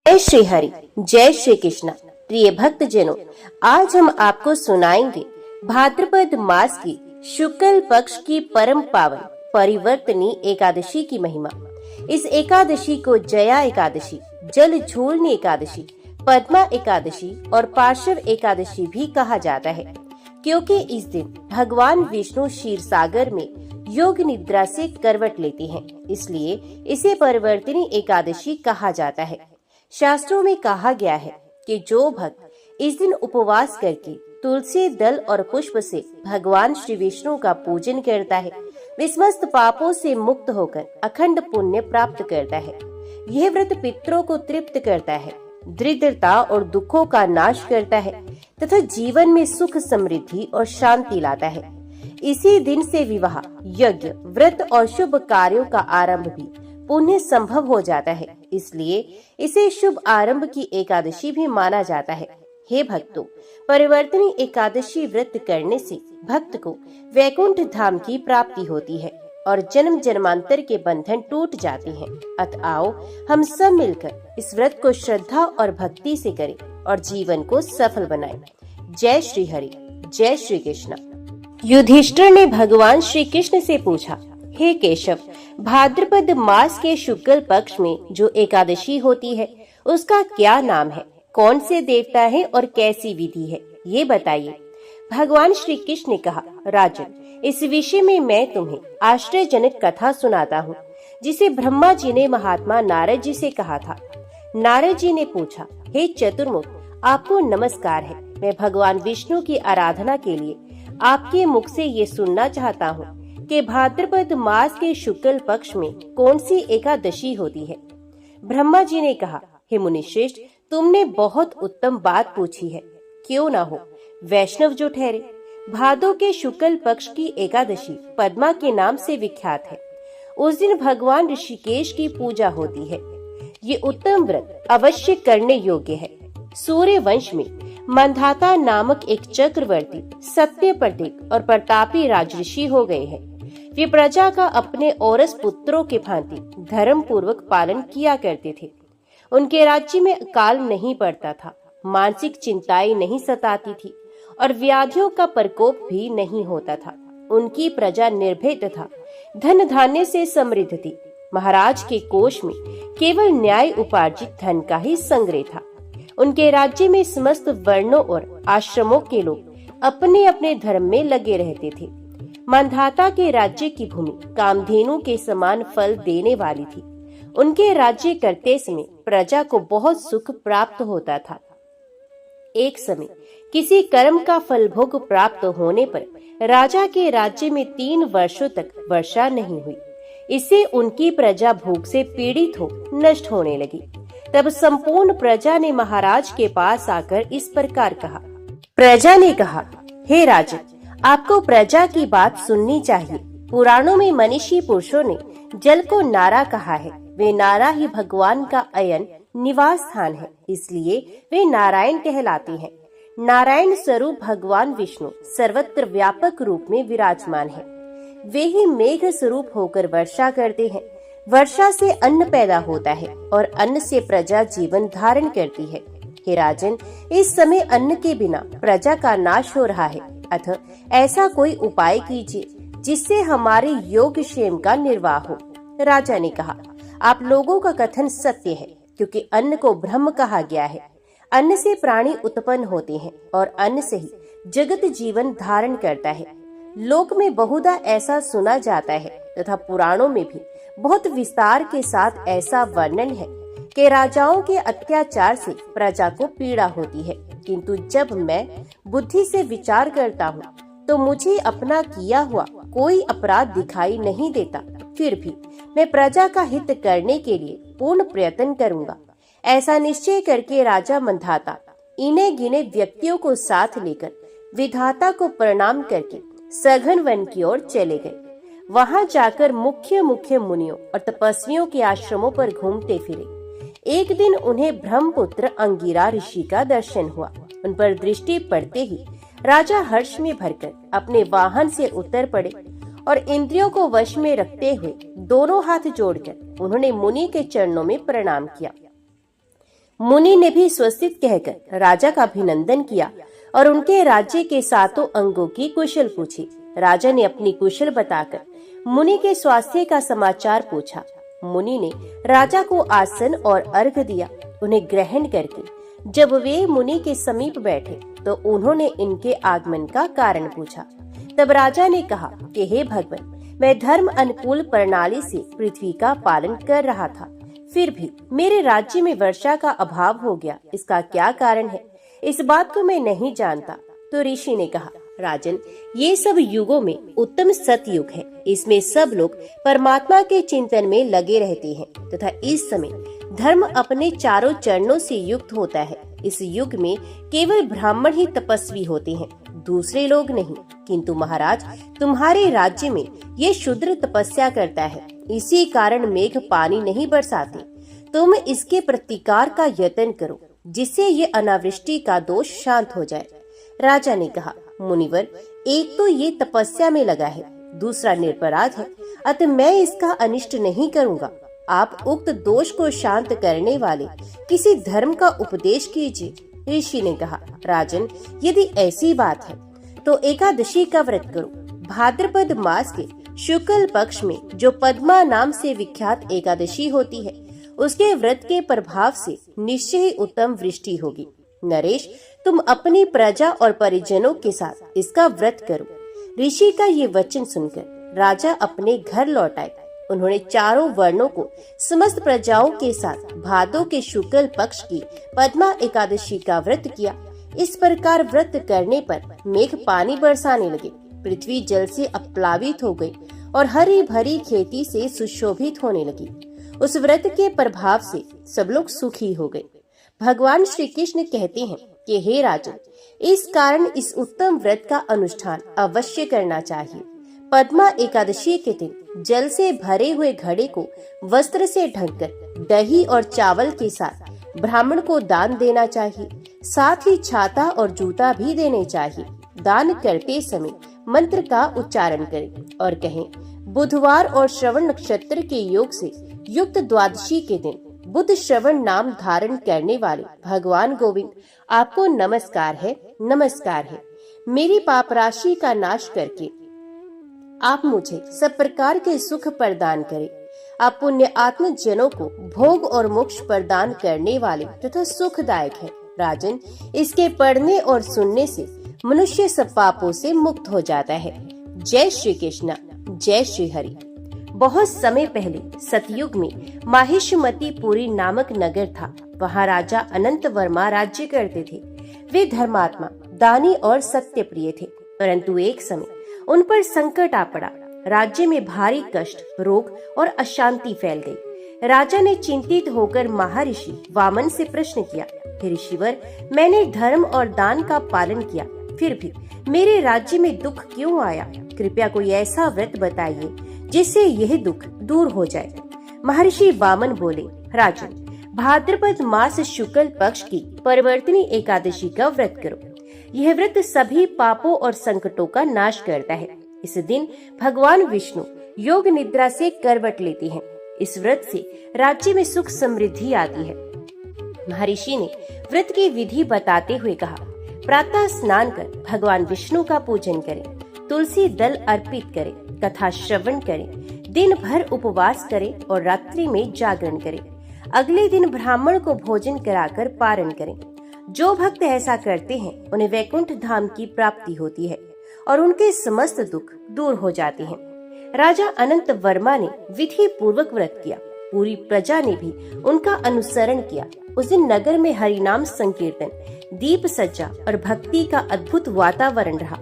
जय श्री हरि, जय श्री कृष्ण। प्रिय भक्त जनों, आज हम आपको सुनाएंगे भाद्रपद मास की शुक्ल पक्ष की परम पावन परिवर्तनी एकादशी की महिमा। इस एकादशी को जया एकादशी, जल झूलनी एकादशी, पद्मा एकादशी और पार्श्व एकादशी भी कहा जाता है, क्योंकि इस दिन भगवान विष्णु क्षीर सागर में योग निद्रा से करवट लेते हैं, इसलिए इसे परिवर्तनी एकादशी कहा जाता है। शास्त्रों में कहा गया है कि जो भक्त इस दिन उपवास करके तुलसी दल और पुष्प से भगवान श्री विष्णु का पूजन करता है, वे समस्त पापों से मुक्त होकर अखंड पुण्य प्राप्त करता है। यह व्रत पितरों को तृप्त करता है, दरिद्रता और दुखों का नाश करता है तथा जीवन में सुख, समृद्धि और शांति लाता है। इसी दिन से विवाह, यज्ञ, व्रत और शुभ कार्यों का आरंभ भी पुण्य संभव हो जाता है, इसलिए इसे शुभ आरंभ की एकादशी भी माना जाता है। हे भक्तों, परिवर्तनी एकादशी व्रत करने से भक्त को वैकुंठ धाम की प्राप्ति होती है और जन्म जन्मांतर के बंधन टूट जाते हैं। अतः आओ हम सब मिलकर इस व्रत को श्रद्धा और भक्ति से करें और जीवन को सफल बनाएं। जय श्री हरि, जय श्री कृष्ण। युधिष्ठिर ने भगवान श्री कृष्ण से पूछा, हे केशव, भाद्रपद मास के शुक्ल पक्ष में जो एकादशी होती है उसका क्या नाम है, कौन से देवता है और कैसी विधि है, ये बताइए। भगवान श्री कृष्ण ने कहा, राजन, इस विषय में मैं तुम्हें आश्चर्यजनक कथा सुनाता हूँ, जिसे ब्रह्मा जी ने महात्मा नारद जी से कहा था। नारद जी ने पूछा, हे चतुर्मुख, आपको नमस्कार है। मैं भगवान विष्णु की आराधना के लिए आपके मुख से ये सुनना चाहता हूँ कि भाद्रपद मास के शुक्ल पक्ष में कौन सी एकादशी होती है। ब्रह्मा जी ने कहा, हे मुनिश्रेष्ठ, तुमने बहुत उत्तम बात पूछी है। क्यों ना हो, वैष्णव जो ठहरे। भादो के शुक्ल पक्ष की एकादशी पद्मा के नाम से विख्यात है। उस दिन भगवान ऋषिकेश की पूजा होती है। ये उत्तम व्रत अवश्य करने योग्य है। सूर्य वंश में मंधाता नामक एक चक्रवर्ती सत्य प्रतीक और प्रतापी राजऋषि हो गए हैं। वे प्रजा का अपने औरस पुत्रों के भांति धर्म पूर्वक पालन किया करते थे। उनके राज्य में अकाल नहीं पड़ता था, मानसिक चिंताएं नहीं सताती थी और व्याधियों का प्रकोप भी नहीं होता था। उनकी प्रजा निर्भय तथा धन धान्य से समृद्ध थी। महाराज के कोष में केवल न्याय उपार्जित धन का ही संग्रह था। उनके राज्य में समस्त वर्णों और आश्रमों के लोग अपने अपने धर्म में लगे रहते थे। मंधाता के राज्य की भूमि कामधेनु के समान फल देने वाली थी। उनके राज्य करते समय प्रजा को बहुत सुख प्राप्त होता था। एक समय किसी कर्म का फल भोग प्राप्त होने पर राजा के राज्य में 3 वर्षों तक वर्षा नहीं हुई। इससे उनकी प्रजा भूख से पीड़ित हो नष्ट होने लगी। तब संपूर्ण प्रजा ने महाराज के पास आकर इस प्रकार कहा। प्रजा ने कहा, हे राजन, आपको प्रजा की बात सुननी चाहिए। पुराणों में मनीषी पुरुषों ने जल को नारा कहा है। वे नारा ही भगवान का अयन निवास स्थान है, इसलिए वे नारायण कहलाते हैं। नारायण स्वरूप भगवान विष्णु सर्वत्र व्यापक रूप में विराजमान है। वे ही मेघ स्वरूप होकर वर्षा करते हैं। वर्षा से अन्न पैदा होता है और अन्न से प्रजा जीवन धारण करती है। हे राजन, इस समय अन्न के बिना प्रजा का नाश हो रहा है, अतः ऐसा कोई उपाय कीजिए जिससे हमारे योगक्षेम का निर्वाह हो। राजा ने कहा, आप लोगों का कथन सत्य है, क्योंकि अन्न को ब्रह्म कहा गया है। अन्न से प्राणी उत्पन्न होते हैं और अन्न से ही जगत जीवन धारण करता है। लोक में बहुधा ऐसा सुना जाता है तथा पुराणों में भी बहुत विस्तार के साथ ऐसा वर्णन है कि राजाओं के अत्याचार से प्रजा को पीड़ा होती है, किंतु जब मैं बुद्धि से विचार करता हूँ तो मुझे अपना किया हुआ कोई अपराध दिखाई नहीं देता। फिर भी मैं प्रजा का हित करने के लिए पूर्ण प्रयत्न करूँगा। ऐसा निश्चय करके राजा मंधाता इन्हें गिने व्यक्तियों को साथ लेकर विधाता को प्रणाम करके सघन वन की ओर चले गए। वहां जाकर मुख्य मुनियों और तपस्वियों के आश्रमों पर घूमते फिरे। एक दिन उन्हें ब्रह्मपुत्र अंगिरा ऋषि का दर्शन हुआ। उन पर दृष्टि पड़ते ही राजा हर्ष में भरकर अपने वाहन से उतर पड़े और इंद्रियों को वश में रखते हुए दोनों हाथ जोड़कर उन्होंने मुनि के चरणों में प्रणाम किया। मुनि ने भी स्वस्तिक कहकर राजा का अभिनंदन किया और उनके राज्य के 7 अंगों की कुशल पूछी। राजा ने अपनी कुशल बताकर मुनि के स्वास्थ्य का समाचार पूछा। मुनि ने राजा को आसन और अर्घ दिया। उन्हें ग्रहण करके जब वे मुनि के समीप बैठे तो उन्होंने इनके आगमन का कारण पूछा। तब राजा ने कहा कि हे भगवान, मैं धर्म अनुकूल प्रणाली से पृथ्वी का पालन कर रहा था, फिर भी मेरे राज्य में वर्षा का अभाव हो गया। इसका क्या कारण है? इस बात को मैं नहीं जानता। तो ऋषि ने कहा, राजन, ये सब युगों में उत्तम सतयुग है। इसमें सब लोग परमात्मा के चिंतन में लगे रहते हैं तथा इस समय धर्म अपने चारों चरणों से युक्त होता है। इस युग में केवल ब्राह्मण ही तपस्वी होते हैं, दूसरे लोग नहीं। किंतु महाराज, तुम्हारे राज्य में ये शूद्र तपस्या करता है, इसी कारण मेघ पानी नहीं बरसाते। तुम इसके प्रतिकार का यत्न करो, जिससे ये अनावृष्टि का दोष शांत हो जाए। राजा ने कहा, मुनिवर, एक तो ये तपस्या में लगा है, दूसरा निरपराध है, अतः मैं इसका अनिष्ट नहीं करूँगा। आप उक्त दोष को शांत करने वाले किसी धर्म का उपदेश कीजिए। ऋषि ने कहा, राजन, यदि ऐसी बात है तो एकादशी का व्रत करो। भाद्रपद मास के शुक्ल पक्ष में जो पद्मा नाम से विख्यात एकादशी होती है, उसके व्रत के प्रभाव से निश्चय ही उत्तम वृष्टि होगी। नरेश, तुम अपनी प्रजा और परिजनों के साथ इसका व्रत करो। ऋषि का ये वचन सुनकर राजा अपने घर लौट आए। उन्होंने चारों वर्णों को समस्त प्रजाओं के साथ भादों के शुक्ल पक्ष की पद्मा एकादशी का व्रत किया। इस प्रकार व्रत करने पर मेघ पानी बरसाने लगे, पृथ्वी जल से अपप्लावित हो गई और हरी भरी खेती से सुशोभित होने लगी। उस व्रत के प्रभाव से सब लोग सुखी हो गए। भगवान श्री कृष्ण कहते हैं कि हे राजन, इस कारण इस उत्तम व्रत का अनुष्ठान अवश्य करना चाहिए। पद्मा एकादशी के दिन जल से भरे हुए घड़े को वस्त्र से ढककर दही और चावल के साथ ब्राह्मण को दान देना चाहिए। साथ ही छाता और जूता भी देने चाहिए। दान करते समय मंत्र का उच्चारण करें और कहें, बुधवार और श्रवण नक्षत्र के योग से युक्त द्वादशी के दिन बुध श्रवण नाम धारण करने वाले भगवान गोविंद, आपको नमस्कार है, नमस्कार है। मेरी पाप राशि का नाश करके आप मुझे सब प्रकार के सुख प्रदान करें। आप पुण्य आत्म जनों को भोग और मोक्ष प्रदान करने वाले तथा सुखदायक है। राजन, इसके पढ़ने और सुनने से मनुष्य सब पापों से मुक्त हो जाता है। जय श्री कृष्ण, जय श्री हरि। बहुत समय पहले सतयुग में माहिष्मतीपुरी नामक नगर था। वहाँ राजा अनंत वर्मा राज्य करते थे। वे धर्मात्मा, दानी और सत्य प्रिय थे। परंतु एक समय उन पर संकट आ पड़ा। राज्य में भारी कष्ट, रोग और अशांति फैल गई। राजा ने चिंतित होकर महर्षि वामन से प्रश्न किया, हे ऋषिवर, मैंने धर्म और दान का पालन किया, फिर भी मेरे राज्य में दुख क्यों आया? कृपया कोई ऐसा व्रत बताइए जिससे यह दुख दूर हो जाए। महर्षि वामन बोले, राजन, भाद्रपद मास शुक्ल पक्ष की परिवर्तनी एकादशी का व्रत करो। यह व्रत सभी पापों और संकटों का नाश करता है। इस दिन भगवान विष्णु योग निद्रा से करवट लेते हैं। इस व्रत से राज्य में सुख समृद्धि आती है। महर्षि ने व्रत की विधि बताते हुए कहा, प्रातः स्नान कर भगवान विष्णु का पूजन करें, तुलसी दल अर्पित करें, कथा श्रवण करें, दिन भर उपवास करें और रात्रि में जागरण करें। अगले दिन ब्राह्मण को भोजन कराकर पारण करें। जो भक्त ऐसा करते हैं उन्हें वैकुंठ धाम की प्राप्ति होती है और उनके समस्त दुख दूर हो जाते हैं। राजा अनंत वर्मा ने विधि पूर्वक व्रत किया। पूरी प्रजा ने भी उनका अनुसरण किया। उस दिन नगर में हरिनाम संकीर्तन, दीप सज्जा और भक्ति का अद्भुत वातावरण रहा।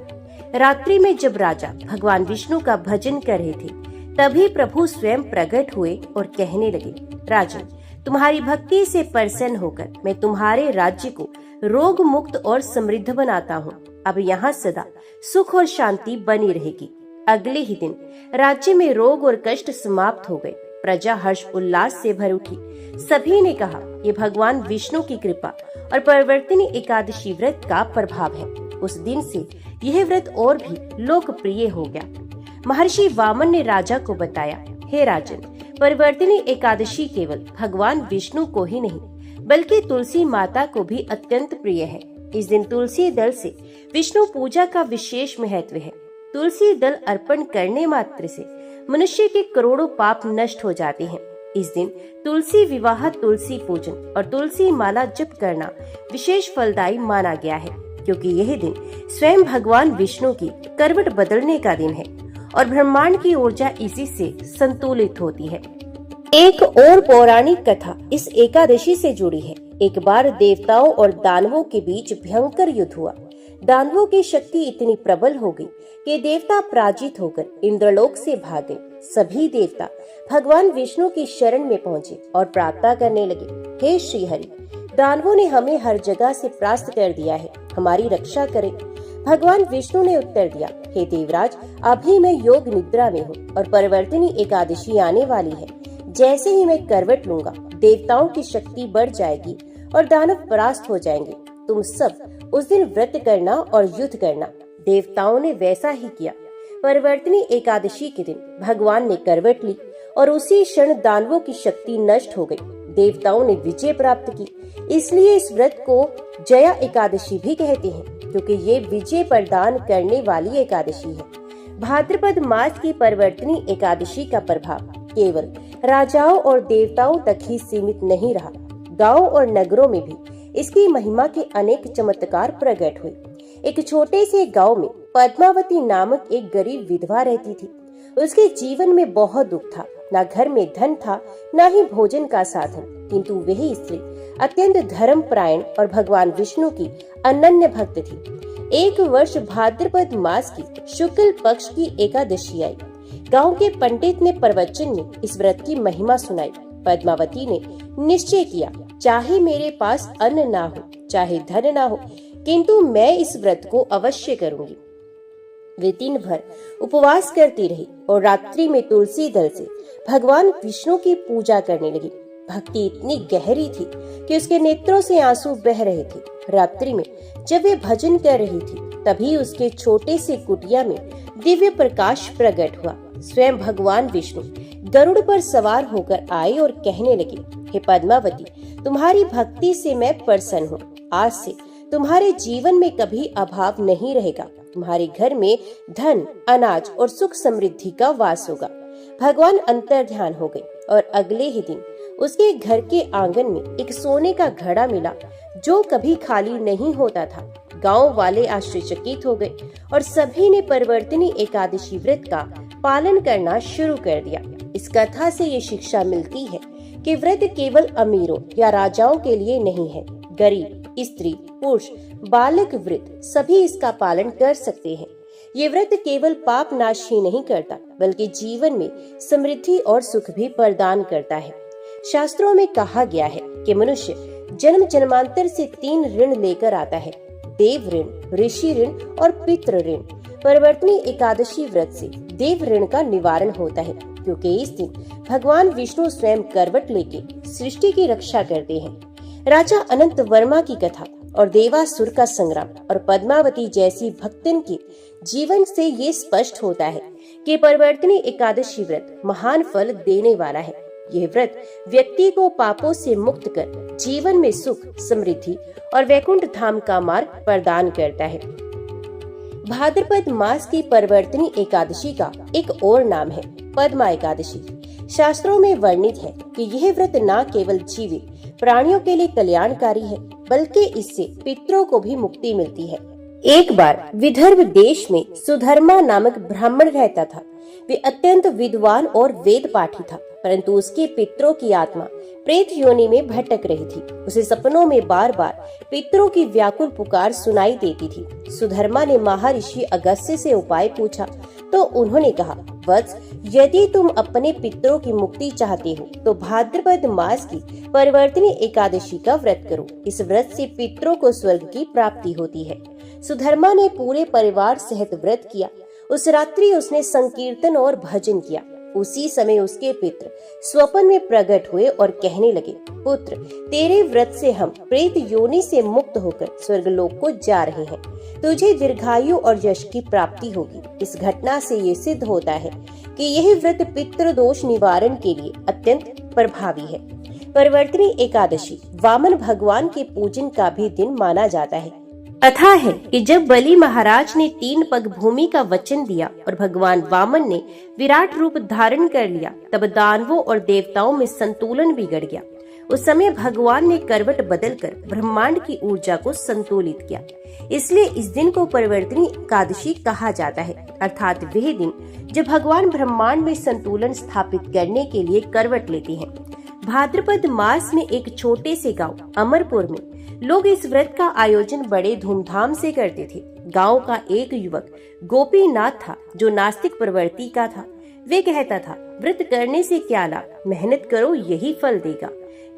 रात्रि में जब राजा भगवान विष्णु का भजन कर रहे थे, तभी प्रभु स्वयं प्रकट हुए और कहने लगे, राजन, तुम्हारी भक्ति से प्रसन्न होकर मैं तुम्हारे राज्य को रोग मुक्त और समृद्ध बनाता हूँ। अब यहाँ सदा सुख और शांति बनी रहेगी। अगले ही दिन राज्य में रोग और कष्ट समाप्त हो गए। प्रजा हर्ष उल्लास से भर उठी। सभी ने कहा, ये भगवान विष्णु की कृपा और परिवर्तनी एकादशी व्रत का प्रभाव है। उस दिन से यह व्रत और भी लोकप्रिय हो गया। महर्षि वामन ने राजा को बताया, हे राजन, परिवर्तनी एकादशी केवल भगवान विष्णु को ही नहीं बल्कि तुलसी माता को भी अत्यंत प्रिय है। इस दिन तुलसी दल से विष्णु पूजा का विशेष महत्व है। तुलसी दल अर्पण करने मात्र से मनुष्य के करोड़ों पाप नष्ट हो जाते हैं। इस दिन तुलसी विवाह, तुलसी पूजन और तुलसी माला जप करना विशेष फलदायी माना गया है, क्योंकि यह दिन स्वयं भगवान विष्णु की करवट बदलने का दिन है और ब्रह्मांड की ऊर्जा इसी से संतुलित होती है। एक और पौराणिक कथा इस एकादशी से जुड़ी है। एक बार देवताओं और दानवों के बीच भयंकर युद्ध हुआ। दानवों की शक्ति इतनी प्रबल हो गई कि देवता पराजित होकर इंद्रलोक से भाग गए। सभी देवता भगवान विष्णु की शरण में पहुँचे और प्रार्थना करने लगे, हे श्री हरि, दानवों ने हमें हर जगह से परास्त कर दिया है, हमारी रक्षा करें। भगवान विष्णु ने उत्तर दिया, हे देवराज, अभी मैं योग निद्रा में हूँ और परिवर्तिनी एकादशी आने वाली है। जैसे ही मैं करवट लूंगा, देवताओं की शक्ति बढ़ जाएगी और दानव परास्त हो जाएंगे। तुम सब उस दिन व्रत करना और युद्ध करना। देवताओं ने वैसा ही किया। परिवर्तिनी एकादशी के दिन भगवान ने करवट ली और उसी क्षण दानवों की शक्ति नष्ट हो गई। देवताओं ने विजय प्राप्त की। इसलिए इस व्रत को जया एकादशी भी कहते हैं, क्योंकि ये विजय प्रदान करने वाली एकादशी है। भाद्रपद मास की परिवर्तिनी एकादशी का प्रभाव केवल राजाओं और देवताओं तक ही सीमित नहीं रहा। गांव और नगरों में भी इसकी महिमा के अनेक चमत्कार प्रकट हुए। एक छोटे से गांव में पद्मावती नामक एक गरीब विधवा रहती थी। उसके जीवन में बहुत दुख था। न घर में धन था, न ही भोजन का साधन, किंतु वही स्त्री अत्यंत धर्मपरायण और भगवान विष्णु की अनन्य भक्त थी। एक वर्ष भाद्रपद मास की शुक्ल पक्ष की एकादशी आई। गांव के पंडित ने प्रवचन में इस व्रत की महिमा सुनाई। पद्मावती ने निश्चय किया, चाहे मेरे पास अन्न ना हो, चाहे धन ना हो, किंतु मैं इस व्रत को अवश्य करूंगी। वे दिन भर उपवास करती रही और रात्रि में तुलसी दल से भगवान विष्णु की पूजा करने लगी। भक्ति इतनी गहरी थी कि उसके नेत्रों से आंसू बह रहे थे। रात्रि में जब वे भजन कर रही थी, तभी उसके छोटे से कुटिया में दिव्य प्रकाश प्रकट हुआ। स्वयं भगवान विष्णु गरुड़ पर सवार होकर आए और कहने लगे, हे पद्मावती, तुम्हारी भक्ति से मैं प्रसन्न हूँ। आज से तुम्हारे जीवन में कभी अभाव नहीं रहेगा। तुम्हारे घर में धन, अनाज और सुख समृद्धि का वास होगा। भगवान अंतर्ध्यान हो गए और अगले ही दिन उसके घर के आंगन में एक सोने का घड़ा मिला, जो कभी खाली नहीं होता था। गांव वाले आश्चर्यचकित हो गए और सभी ने परिवर्तिनी एकादशी व्रत का पालन करना शुरू कर दिया। इस कथा से ये शिक्षा मिलती है कि व्रत केवल अमीरों या राजाओं के लिए नहीं है। गरीब, स्त्री, पुरुष, बालक, वृद्ध सभी इसका पालन कर सकते हैं। ये व्रत केवल पाप नाश ही नहीं करता, बल्कि जीवन में समृद्धि और सुख भी प्रदान करता है। शास्त्रों में कहा गया है कि मनुष्य जन्म जन्मांतर से 3 ऋण लेकर आता है, देव ऋण, ऋषि ऋण और पितृ ऋण। परिवर्तिनी एकादशी व्रत से देव ऋण का निवारण होता है, क्योंकि इस दिन भगवान विष्णु स्वयं करवट लेके सृष्टि की रक्षा करते हैं। राजा अनंत वर्मा की कथा और देवासुर का संग्राम और पद्मावती जैसी भक्तन के जीवन से ये स्पष्ट होता है कि परिवर्तिनी एकादशी व्रत महान फल देने वाला है। यह व्रत व्यक्ति को पापों से मुक्त कर जीवन में सुख, समृद्धि और वैकुंठ धाम का मार्ग प्रदान करता है। भाद्रपद मास की परिवर्तिनी एकादशी का एक और नाम है पद्मा एकादशी। शास्त्रों में वर्णित है कि यह व्रत न केवल जीवित प्राणियों के लिए कल्याणकारी है, बल्कि इससे पितरों को भी मुक्ति मिलती है। एक बार विदर्भ देश में सुधर्मा नामक ब्राह्मण रहता था। वे अत्यंत विद्वान और वेद पाठी था, परंतु उसके पितरों की आत्मा प्रेत योनि में भटक रही थी। उसे सपनों में बार बार पितरों की व्याकुल पुकार सुनाई देती थी। सुधर्मा ने महर्षि अगस्त्य से उपाय पूछा तो उन्होंने कहा, वत्स, यदि तुम अपने पितरों की मुक्ति चाहते हो तो भाद्रपद मास की परिवर्तिनी एकादशी का व्रत करो। इस व्रत से पितरों को स्वर्ग की प्राप्ति होती है। सुधर्मा ने पूरे परिवार सहित व्रत किया। उस रात्रि उसने संकीर्तन और भजन किया। उसी समय उसके पितर स्वप्न में प्रकट हुए और कहने लगे, पुत्र, तेरे व्रत से हम प्रेत योनि से मुक्त होकर स्वर्गलोक को जा रहे हैं। तुझे दीर्घायु और यश की प्राप्ति होगी। इस घटना से ये सिद्ध होता है कि यह व्रत पितृ दोष निवारण के लिए अत्यंत प्रभावी है। परिवर्तनी एकादशी वामन भगवान के पूजन का भी दिन माना जाता है। कथा है कि जब बलि महाराज ने 3 पग भूमि का वचन दिया और भगवान वामन ने विराट रूप धारण कर लिया, तब दानवों और देवताओं में संतुलन बिगड़ गया। उस समय भगवान ने करवट बदलकर ब्रह्मांड की ऊर्जा को संतुलित किया। इसलिए इस दिन को परिवर्तनी एकादशी कहा जाता है, अर्थात वह दिन जब भगवान ब्रह्मांड में संतुलन स्थापित करने के लिए करवट लेते हैं। भाद्रपद मास में एक छोटे से गांव अमरपुर में लोग इस व्रत का आयोजन बड़े धूमधाम से करते थे। गांव का एक युवक गोपीनाथ था जो नास्तिक प्रवृत्ति का था। वे कहता था, व्रत करने से क्या लाभ, मेहनत करो यही फल देगा।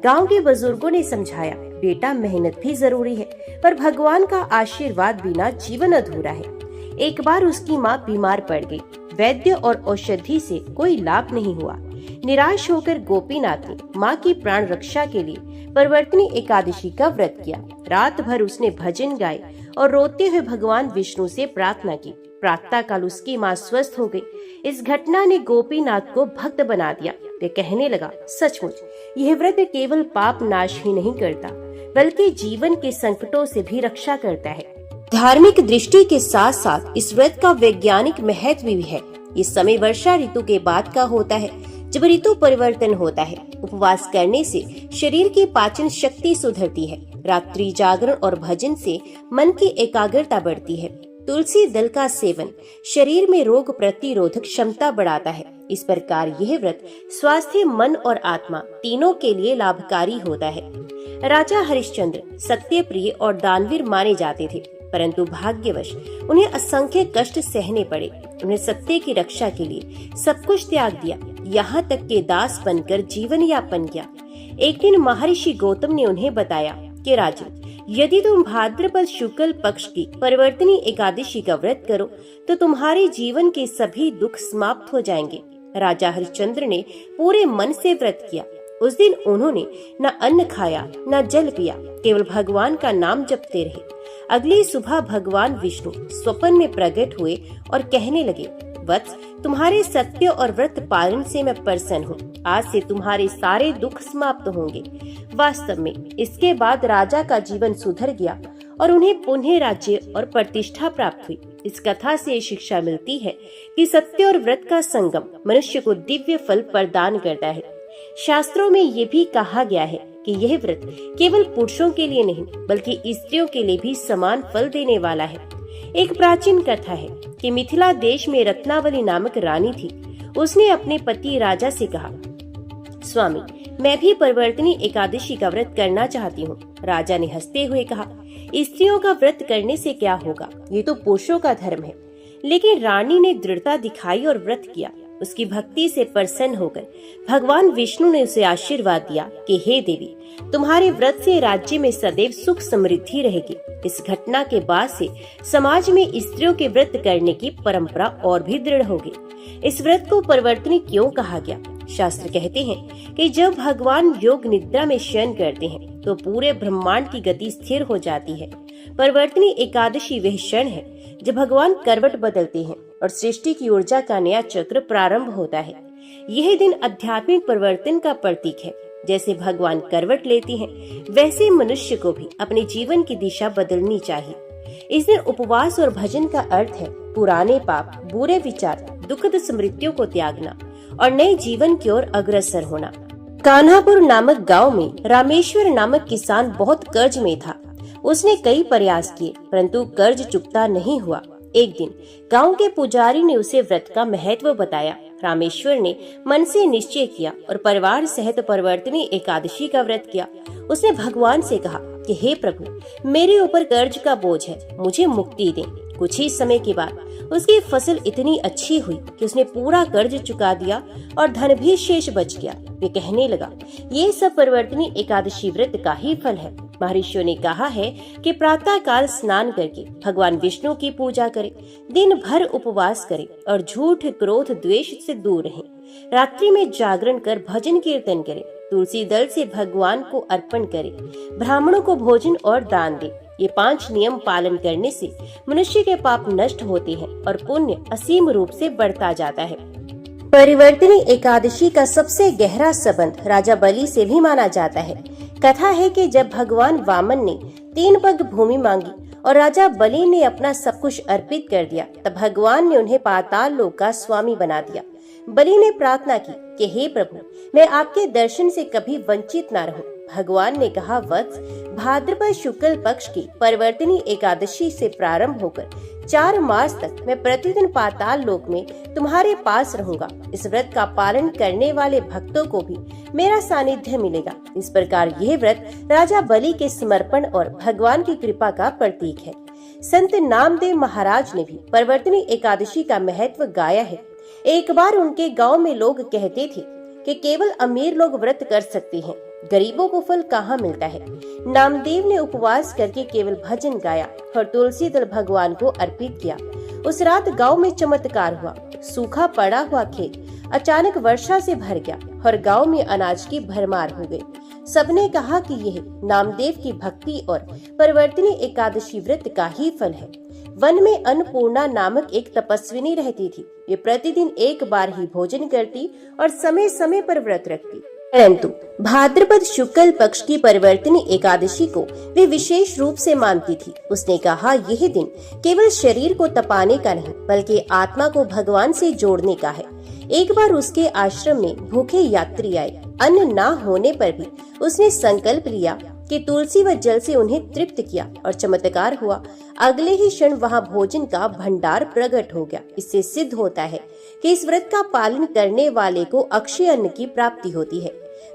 गांव के बुजुर्गों ने समझाया, बेटा मेहनत भी जरूरी है, पर भगवान का आशीर्वाद बिना जीवन अधूरा है। एक बार उसकी माँ बीमार पड़ गई। वैद्य और औषधि से कोई लाभ नहीं हुआ। निराश होकर गोपीनाथ ने माँ की प्राण रक्षा के लिए परिवर्तनी एकादशी का व्रत किया। रात भर उसने भजन गाए और रोते हुए भगवान विष्णु से प्रार्थना की। प्रातः काल उसकी माँ स्वस्थ हो गई। इस घटना ने गोपीनाथ को भक्त बना दिया। वे कहने लगा, सचमुच यह व्रत केवल पाप नाश ही नहीं करता, बल्कि जीवन के संकटों से भी रक्षा करता है। धार्मिक दृष्टि के साथ साथ इस व्रत का वैज्ञानिक महत्व भी है। इस समय वर्षा ऋतु के बाद का होता है, जब ऋतु परिवर्तन होता है। उपवास करने से शरीर की पाचन शक्ति सुधरती है। रात्रि जागरण और भजन से मन की एकाग्रता बढ़ती है। तुलसी दल का सेवन शरीर में रोग प्रतिरोधक क्षमता बढ़ाता है। इस प्रकार यह व्रत स्वास्थ्य, मन और आत्मा तीनों के लिए लाभकारी होता है। राजा हरिश्चंद्र सत्य प्रिय और दानवीर माने जाते थे, परंतु भाग्यवश उन्हें असंख्य कष्ट सहने पड़े। उन्हें सत्य की रक्षा के लिए सब कुछ त्याग दिया, यहाँ तक के दास बनकर जीवन यापन किया। एक दिन महर्षि गौतम ने उन्हें बताया कि राजन, यदि तुम भाद्रपद शुक्ल पक्ष की परिवर्तनी एकादशी का व्रत करो तो तुम्हारे जीवन के सभी दुख समाप्त हो जाएंगे। राजा हरिश्चंद्र ने पूरे मन से व्रत किया। उस दिन उन्होंने न अन्न खाया न जल पिया, केवल भगवान का नाम जपते रहे। अगली सुबह भगवान विष्णु स्वप्न में प्रकट हुए और कहने लगे, वत्स, तुम्हारे सत्य और व्रत पालन से मैं प्रसन्न हूँ। आज से तुम्हारे सारे दुख समाप्त होंगे। वास्तव में इसके बाद राजा का जीवन सुधर गया और उन्हें पुनः राज्य और प्रतिष्ठा प्राप्त हुई। इस कथा से शिक्षा मिलती है कि सत्य और व्रत का संगम मनुष्य को दिव्य फल प्रदान करता है। शास्त्रों में ये भी कहा गया है कि यह व्रत केवल पुरुषों के लिए नहीं, बल्कि स्त्रियों के लिए भी समान फल देने वाला है। एक प्राचीन कथा है कि मिथिला देश में रत्नावली नामक रानी थी। उसने अपने पति राजा से कहा, स्वामी, मैं भी परिवर्तनी एकादशी का व्रत करना चाहती हूँ। राजा ने हंसते हुए कहा, स्त्रियों का व्रत करने से क्या होगा, ये तो पुरुषों का धर्म है। लेकिन रानी ने दृढ़ता दिखाई और व्रत किया। उसकी भक्ति से प्रसन्न होकर भगवान विष्णु ने उसे आशीर्वाद दिया कि हे देवी, तुम्हारे व्रत से राज्य में सदैव सुख समृद्धि रहेगी। इस घटना के बाद से समाज में स्त्रियों के व्रत करने की परंपरा और भी दृढ़ होगी। इस व्रत को परिवर्तनी क्यों कहा गया? शास्त्र कहते हैं कि जब भगवान योग निद्रा में शयन करते हैं तो पूरे ब्रह्मांड की गति स्थिर हो जाती है। परिवर्तनी एकादशी वह क्षण है जब भगवान करवट बदलते हैं और सृष्टि की ऊर्जा का नया चक्र प्रारंभ होता है। यह दिन आध्यात्मिक परिवर्तन का प्रतीक है। जैसे भगवान करवट लेते हैं, वैसे मनुष्य को भी अपने जीवन की दिशा बदलनी चाहिए। इस दिन उपवास और भजन का अर्थ है पुराने पाप, बुरे विचार, दुखद स्मृतियों को त्यागना और नए जीवन की ओर अग्रसर होना। कान्हापुर नामक गांव में रामेश्वर नामक किसान बहुत कर्ज में था। उसने कई प्रयास किए, परंतु कर्ज चुकता नहीं हुआ। एक दिन गांव के पुजारी ने उसे व्रत का महत्व बताया। रामेश्वर ने मन से निश्चय किया और परिवार सहित परिवर्तनी एकादशी का व्रत किया। उसने भगवान से कहा कि हे प्रभु, मेरे ऊपर कर्ज का बोझ है, मुझे मुक्ति दें। कुछ ही समय के बाद उसकी फसल इतनी अच्छी हुई कि उसने पूरा कर्ज चुका दिया और धन भी शेष बच गया। वे कहने लगा, ये सब परिवर्तनी एकादशी व्रत का ही फल है। महर्षियों ने कहा है कि प्रातः काल स्नान करके भगवान विष्णु की पूजा करें, दिन भर उपवास करें और झूठ, क्रोध, द्वेष से दूर रहें। रात्रि में जागरण कर भजन कीर्तन करें, तुलसी दल से भगवान को अर्पण करें, ब्राह्मणों को भोजन और दान दें। ये 5 नियम पालन करने से मनुष्य के पाप नष्ट होते हैं और पुण्य असीम रूप से बढ़ता जाता है। परिवर्तनी एकादशी का सबसे गहरा संबंध राजा बलि से भी माना जाता है। कथा है कि जब भगवान वामन ने 3 पग भूमि मांगी और राजा बलि ने अपना सब कुछ अर्पित कर दिया, तब भगवान ने उन्हें पाताल लोक का स्वामी बना दिया। बलि ने प्रार्थना की कि हे प्रभु, मैं आपके दर्शन से कभी वंचित न रहूं। भगवान ने कहा, वत्स, भाद्रपद शुक्ल पक्ष की परिवर्तनी एकादशी से प्रारंभ होकर 4 मार्च तक मैं प्रतिदिन पाताल लोक में तुम्हारे पास रहूंगा। इस व्रत का पालन करने वाले भक्तों को भी मेरा सानिध्य मिलेगा। इस प्रकार यह व्रत राजा बलि के समर्पण और भगवान की कृपा का प्रतीक है। संत नामदेव महाराज ने भी परिवर्तनी एकादशी का महत्व गाया है। एक बार उनके गांव में लोग कहते थे कि केवल अमीर लोग व्रत कर सकते हैं, गरीबों को फल कहाँ मिलता है। नामदेव ने उपवास करके केवल भजन गाया और तुलसी दल भगवान को अर्पित किया। उस रात गांव में चमत्कार हुआ। सूखा पड़ा हुआ खेत अचानक वर्षा से भर गया और गांव में अनाज की भरमार हो गई। सबने कहा कि यह नामदेव की भक्ति और परिवर्तनी एकादशी व्रत का ही फल है। वन में अन्नपूर्णा नामक एक तपस्विनी रहती थी। वे प्रतिदिन एक बार ही भोजन करती और समय समय पर व्रत रखती, परंतु भाद्रपद शुक्ल पक्ष की परिवर्तनी एकादशी को वे विशेष रूप से मानती थी। उसने कहा, यह दिन केवल शरीर को तपाने का नहीं बल्कि आत्मा को भगवान से जोड़ने का है। एक बार उसके आश्रम में भूखे यात्री आए। अन्न ना होने पर भी उसने संकल्प लिया कि तुलसी व जल से उन्हें तृप्त किया और चमत्कार हुआ। अगले ही क्षण वहां भोजन का भंडार प्रकट हो गया। इससे सिद्ध होता है कि इस व्रत का पालन करने वाले को अक्षय अन्न की प्राप्ति होती है।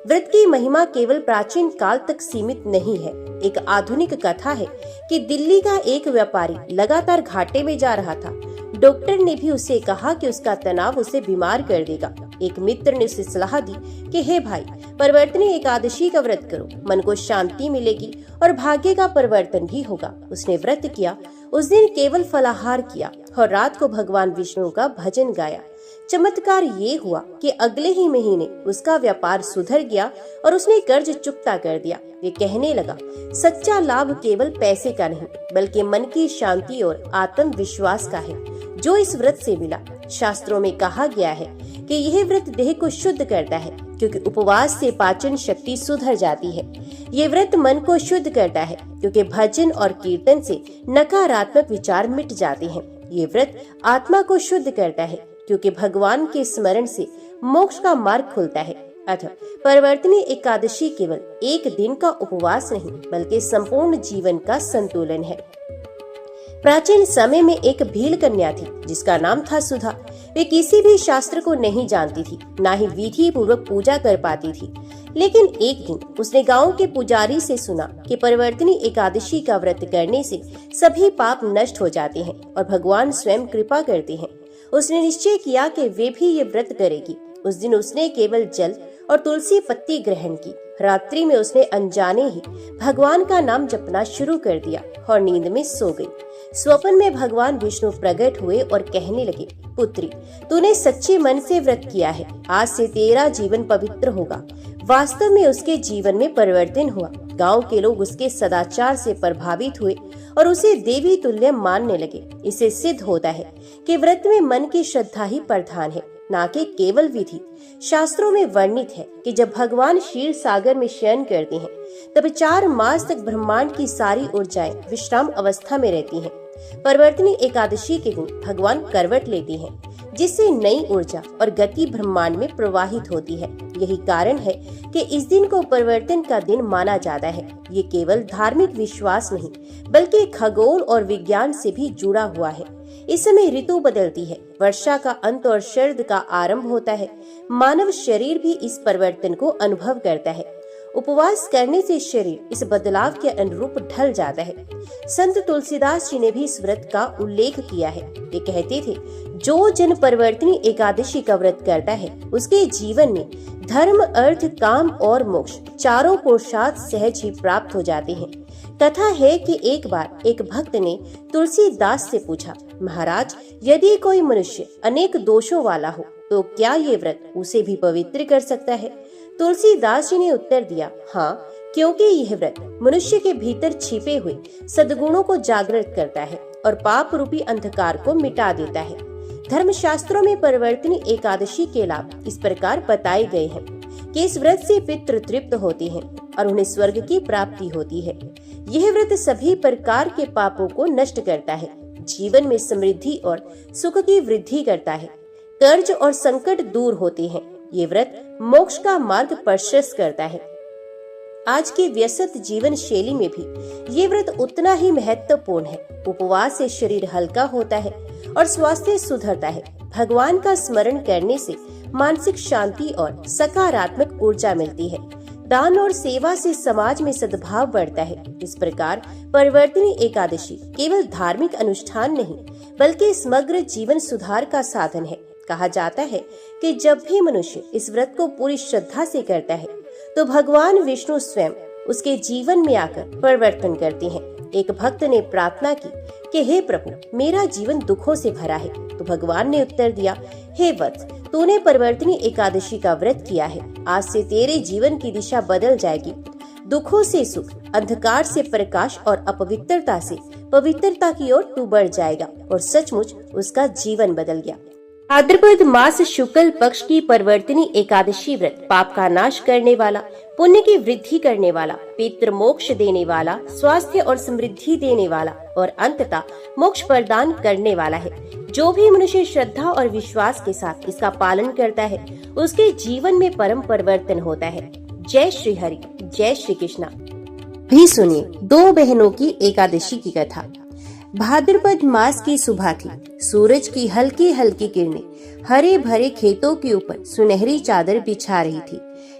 व्रत की महिमा केवल प्राचीन काल तक सीमित नहीं है। एक आधुनिक कथा है कि दिल्ली का एक व्यापारी लगातार घाटे में जा रहा था। डॉक्टर ने भी उसे कहा कि उसका तनाव उसे बीमार कर देगा। एक मित्र ने उसे सलाह दी कि हे भाई, परिवर्तनी एकादशी का व्रत करो, मन को शांति मिलेगी और भाग्य का परिवर्तन भी होगा। उसने व्रत किया। उस दिन केवल फलाहार किया और रात को भगवान विष्णु का भजन गाया। चमत्कार ये हुआ कि अगले ही महीने उसका व्यापार सुधर गया और उसने कर्ज चुकता कर दिया। वे कहने लगा, सच्चा लाभ केवल पैसे का नहीं बल्कि मन की शांति और आत्मविश्वास का है जो इस व्रत से मिला। शास्त्रों में कहा गया है कि यह व्रत देह को शुद्ध करता है, क्योंकि उपवास से पाचन शक्ति सुधर जाती है। ये व्रत मन को शुद्ध करता है, क्योंकि भजन और कीर्तन से नकारात्मक विचार मिट जाते हैं। ये व्रत आत्मा को शुद्ध करता है, क्योंकि भगवान के स्मरण से मोक्ष का मार्ग खुलता है। अतः परिवर्तनी एकादशी केवल एक दिन का उपवास नहीं बल्कि संपूर्ण जीवन का संतुलन है। प्राचीन समय में एक भील कन्या थी जिसका नाम था सुधा। वे किसी भी शास्त्र को नहीं जानती थी, ना ही विधि पूर्वक पूजा कर पाती थी। लेकिन एक दिन उसने गांव के पुजारी से सुना कि परिवर्तनी एकादशी का व्रत करने से सभी पाप नष्ट हो जाते हैं और भगवान स्वयं कृपा करते हैं। उसने निश्चय किया कि वे भी ये व्रत करेगी। उस दिन उसने केवल जल और तुलसी पत्ती ग्रहण की। रात्रि में उसने अनजाने ही भगवान का नाम जपना शुरू कर दिया और नींद में सो गई। स्वप्न में भगवान विष्णु प्रकट हुए और कहने लगे, पुत्री, तूने सच्चे मन से व्रत किया है। आज से तेरा जीवन पवित्र होगा। वास्तव में उसके जीवन में परिवर्तन हुआ। गांव के लोग उसके सदाचार से प्रभावित हुए और उसे देवी तुल्य मानने लगे। इससे सिद्ध होता है कि व्रत में मन की श्रद्धा ही प्रधान है, ना कि केवल विधि। शास्त्रों में वर्णित है कि जब भगवान क्षीर सागर में शयन करते हैं तब 4 मास तक ब्रह्मांड की सारी ऊर्जाएं विश्राम अवस्था में रहती हैं। परिवर्तनी एकादशी के दिन भगवान करवट लेते हैं, जिससे नई ऊर्जा और गति ब्रह्मांड में प्रवाहित होती है। यही कारण है कि इस दिन को परिवर्तन का दिन माना जाता है। ये केवल धार्मिक विश्वास नहीं बल्कि खगोल और विज्ञान से भी जुड़ा हुआ है। इस समय ऋतु बदलती है, वर्षा का अंत और शरद का आरंभ होता है। मानव शरीर भी इस परिवर्तन को अनुभव करता है। उपवास करने से शरीर इस बदलाव के अनुरूप ढल जाता है। संत तुलसीदास जी ने भी इस व्रत का उल्लेख किया है। वे कहते थे, जो जन परिवर्तनी एकादशी का व्रत करता है उसके जीवन में धर्म, अर्थ, काम और मोक्ष चारों पुरुषार्थ सहज ही प्राप्त हो जाते हैं। कथा है कि एक बार एक भक्त ने तुलसीदास से पूछा, महाराज, यदि कोई मनुष्य अनेक दोषों वाला हो तो क्या ये व्रत उसे भी पवित्र कर सकता है? तुलसीदास जी ने उत्तर दिया, हाँ, क्योंकि यह व्रत मनुष्य के भीतर छिपे हुए सद्गुणों को जागृत करता है और पाप रूपी अंधकार को मिटा देता है। धर्मशास्त्रों में परिवर्तनी एकादशी के लाभ इस प्रकार बताए गए हैं कि इस व्रत से पितृ तृप्त होते हैं और उन्हें स्वर्ग की प्राप्ति होती है। यह व्रत सभी प्रकार के पापों को नष्ट करता है, जीवन में समृद्धि और सुख की वृद्धि करता है, कर्ज और संकट दूर होते हैं। ये व्रत मोक्ष का मार्ग प्रशस्त करता है। आज के व्यस्त जीवन शैली में भी ये व्रत उतना ही महत्वपूर्ण है। उपवास से शरीर हल्का होता है और स्वास्थ्य सुधरता है। भगवान का स्मरण करने से मानसिक शांति और सकारात्मक ऊर्जा मिलती है। दान और सेवा से समाज में सद्भाव बढ़ता है। इस प्रकार परिवर्तनी एकादशी केवल धार्मिक अनुष्ठान नहीं बल्कि समग्र जीवन सुधार का साधन है। कहा जाता है कि जब भी मनुष्य इस व्रत को पूरी श्रद्धा से करता है तो भगवान विष्णु स्वयं उसके जीवन में आकर परिवर्तन करते हैं। एक भक्त ने प्रार्थना की कि हे प्रभु, मेरा जीवन दुखों से भरा है। तो भगवान ने उत्तर दिया, हे वत्स, तूने परिवर्तनी एकादशी का व्रत किया है। आज से तेरे जीवन की दिशा बदल जाएगी। दुखों से सुख, अंधकार से प्रकाश और अपवित्रता से पवित्रता की ओर तू बढ़ जाएगा। और सचमुच उसका जीवन बदल गया। भाद्रपद मास शुक्ल पक्ष की परिवर्तनी एकादशी व्रत पाप का नाश करने वाला, पुण्य की वृद्धि करने वाला, पितृ मोक्ष देने वाला, स्वास्थ्य और समृद्धि देने वाला और अंततः मोक्ष प्रदान करने वाला है। जो भी मनुष्य श्रद्धा और विश्वास के साथ इसका पालन करता है उसके जीवन में परम परिवर्तन होता है। जय श्री हरि, जय श्री कृष्णा। भी सुनिए दो बहनों की एकादशी की कथा। भाद्रपद मास की सुबह थी। सूरज की हल्की हल्की किरणें हरे भरे खेतों के ऊपर सुनहरी चादर बिछा रही थी।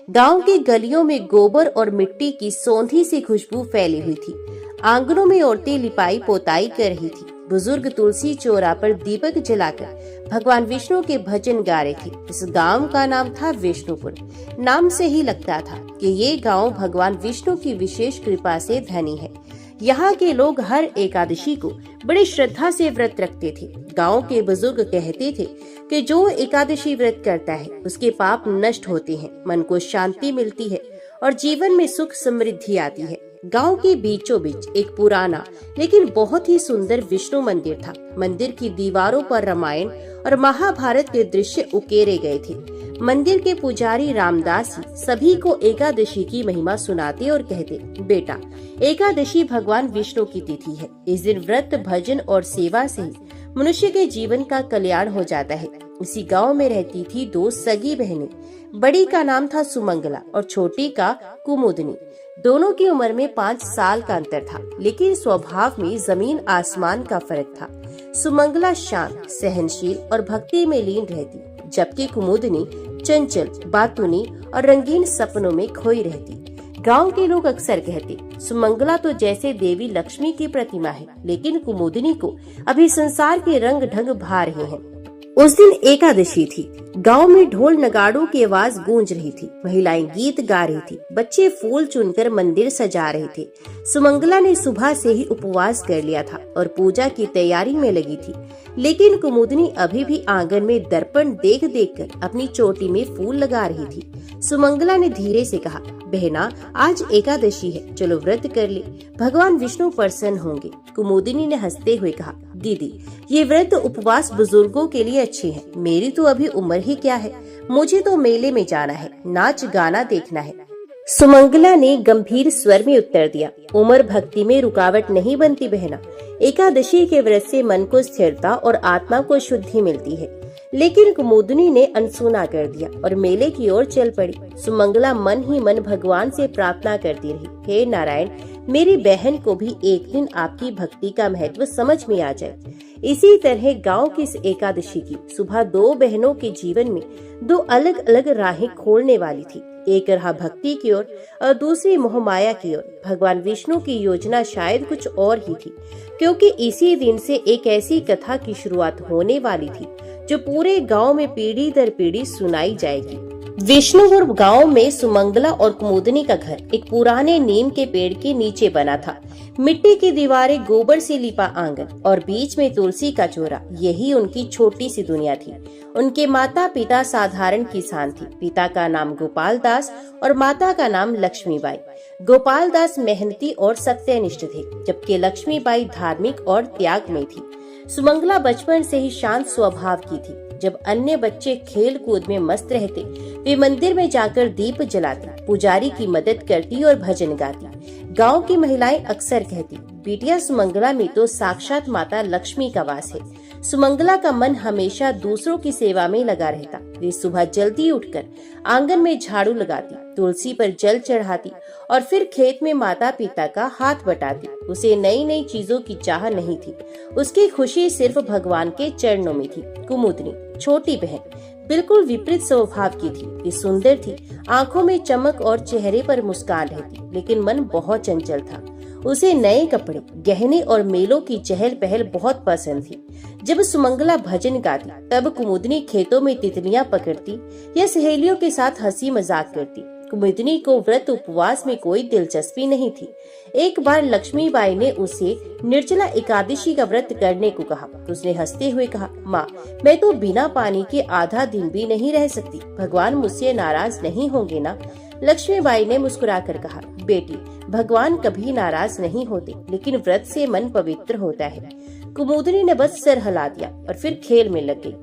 गांव की गलियों में गोबर और मिट्टी की सौंधी सी खुशबू फैली हुई थी। आंगनों में औरतें लिपाई पोताई कर रही थी। बुजुर्ग तुलसी चौरा पर दीपक जलाकर भगवान विष्णु के भजन गा रहे थे। इस गांव का नाम था विष्णुपुर। नाम से ही लगता था कि ये गांव भगवान विष्णु की विशेष कृपा से धनी है। यहाँ के लोग हर एकादशी को बड़ी श्रद्धा से व्रत रखते थे। गांव के बुजुर्ग कहते थे कि जो एकादशी व्रत करता है उसके पाप नष्ट होते हैं, मन को शांति मिलती है और जीवन में सुख समृद्धि आती है। गांव के बीचों बीच एक पुराना लेकिन बहुत ही सुंदर विष्णु मंदिर था। मंदिर की दीवारों पर रामायण और महाभारत के दृश्य उकेरे गए थे। मंदिर के पुजारी रामदास जी सभी को एकादशी की महिमा सुनाते और कहते, बेटा, एकादशी भगवान विष्णु की तिथि है। इस दिन व्रत, भजन और सेवा से मनुष्य के जीवन का कल्याण हो जाता है। इसी गांव में रहती थी दो सगी बहनें। बड़ी का नाम था सुमंगला और छोटी का कुमुदनी। दोनों की उम्र में 5 साल का अंतर था, लेकिन स्वभाव में जमीन आसमान का फर्क था। सुमंगला शांत, सहनशील और भक्ति में लीन रहती, जबकि कुमुदनी चंचल, बातूनी और रंगीन सपनों में खोई रहती। गांव के लोग अक्सर कहते, सुमंगला तो जैसे देवी लक्ष्मी की प्रतिमा है, लेकिन कुमुदनी को अभी संसार के रंग ढंग भा रहे हैं। उस दिन एकादशी थी। गांव में ढोल नगाड़ों की आवाज गूंज रही थी। महिलाएं गीत गा रही थी। बच्चे फूल चुनकर मंदिर सजा रहे थे। सुमंगला ने सुबह से ही उपवास कर लिया था और पूजा की तैयारी में लगी थी, लेकिन कुमुदनी अभी भी आंगन में दर्पण देख देख कर अपनी चोटी में फूल लगा रही थी। सुमंगला ने धीरे से कहा, बहना, आज एकादशी है, चलो व्रत कर ले, भगवान विष्णु प्रसन्न होंगे। कुमुदनी ने हंसते हुए कहा, दीदी, ये व्रत उपवास बुजुर्गों के लिए अच्छे हैं। मेरी तो अभी उम्र ही क्या है, मुझे तो मेले में जाना है, नाच गाना देखना है। सुमंगला ने गंभीर स्वर में उत्तर दिया, उम्र भक्ति में रुकावट नहीं बनती बहना। एकादशी के व्रत से मन को स्थिरता और आत्मा को शुद्धि मिलती है। लेकिन कुमुदनी ने अनसुना कर दिया और मेले की ओर चल पड़ी। सुमंगला मन ही मन भगवान से प्रार्थना करती रही, हे नारायण, मेरी बहन को भी एक दिन आपकी भक्ति का महत्व समझ में आ जाए। इसी तरह गांव की इस एकादशी की सुबह दो बहनों के जीवन में दो अलग अलग राहें खोलने वाली थी। एक राह भक्ति की ओर और दूसरी मोहमाया की ओर। भगवान विष्णु की योजना शायद कुछ और ही थी, क्योंकि इसी दिन से एक ऐसी कथा की शुरुआत होने वाली थी जो पूरे गांव में पीढ़ी दर पीढ़ी सुनाई जाएगी। विष्णुपुर गांव में सुमंगला और कुमुदनी का घर एक पुराने नीम के पेड़ के नीचे बना था। मिट्टी की दीवारें, गोबर से लिपा आंगन और बीच में तुलसी का चौरा, यही उनकी छोटी सी दुनिया थी। उनके माता पिता साधारण किसान थे। पिता का नाम गोपाल दास और माता का नाम लक्ष्मीबाई। गोपाल दास मेहनती और सत्यनिष्ठ थे, जबकि लक्ष्मीबाई धार्मिक और त्याग में थी। सुमंगला बचपन से ही शांत स्वभाव की थी। जब अन्य बच्चे खेल कूद में मस्त रहते, वे मंदिर में जाकर दीप जलाती, पुजारी की मदद करती और भजन गाती। गांव की महिलाएं अक्सर कहती, बिटिया सुमंगला में तो साक्षात माता लक्ष्मी का वास है। सुमंगला का मन हमेशा दूसरों की सेवा में लगा रहता। वे सुबह जल्दी उठकर आंगन में झाड़ू लगाती, तुलसी पर जल चढ़ाती और फिर खेत में माता पिता का हाथ बटाती। उसे नई नई चीजों की चाह नहीं थी, उसकी खुशी सिर्फ भगवान के चरणों में थी। कुमुदनी, छोटी बहन, बिल्कुल विपरीत स्वभाव की थी। वे सुंदर थी, आंखों में चमक और चेहरे पर मुस्कान रहती, लेकिन मन बहुत चंचल था। उसे नए कपड़े, गहने और मेलों की चहल पहल बहुत पसंद थी। जब सुमंगला भजन गाती, तब कुमुदनी खेतों में तितलियां पकड़ती या सहेलियों के साथ हंसी मजाक करती। कुमुदनी को व्रत उपवास में कोई दिलचस्पी नहीं थी। एक बार लक्ष्मीबाई ने उसे निर्जला एकादशी का व्रत करने को कहा। उसने हंसते हुए कहा, माँ, मैं तो बिना पानी के आधा दिन भी नहीं रह सकती। भगवान मुझसे नाराज नहीं होंगे ना? लक्ष्मीबाई ने मुस्कुराकर कहा, बेटी, भगवान कभी नाराज नहीं होते, लेकिन व्रत से मन पवित्र होता है। कुमुदनी ने बस सर हिला दिया और फिर खेल में लग गई।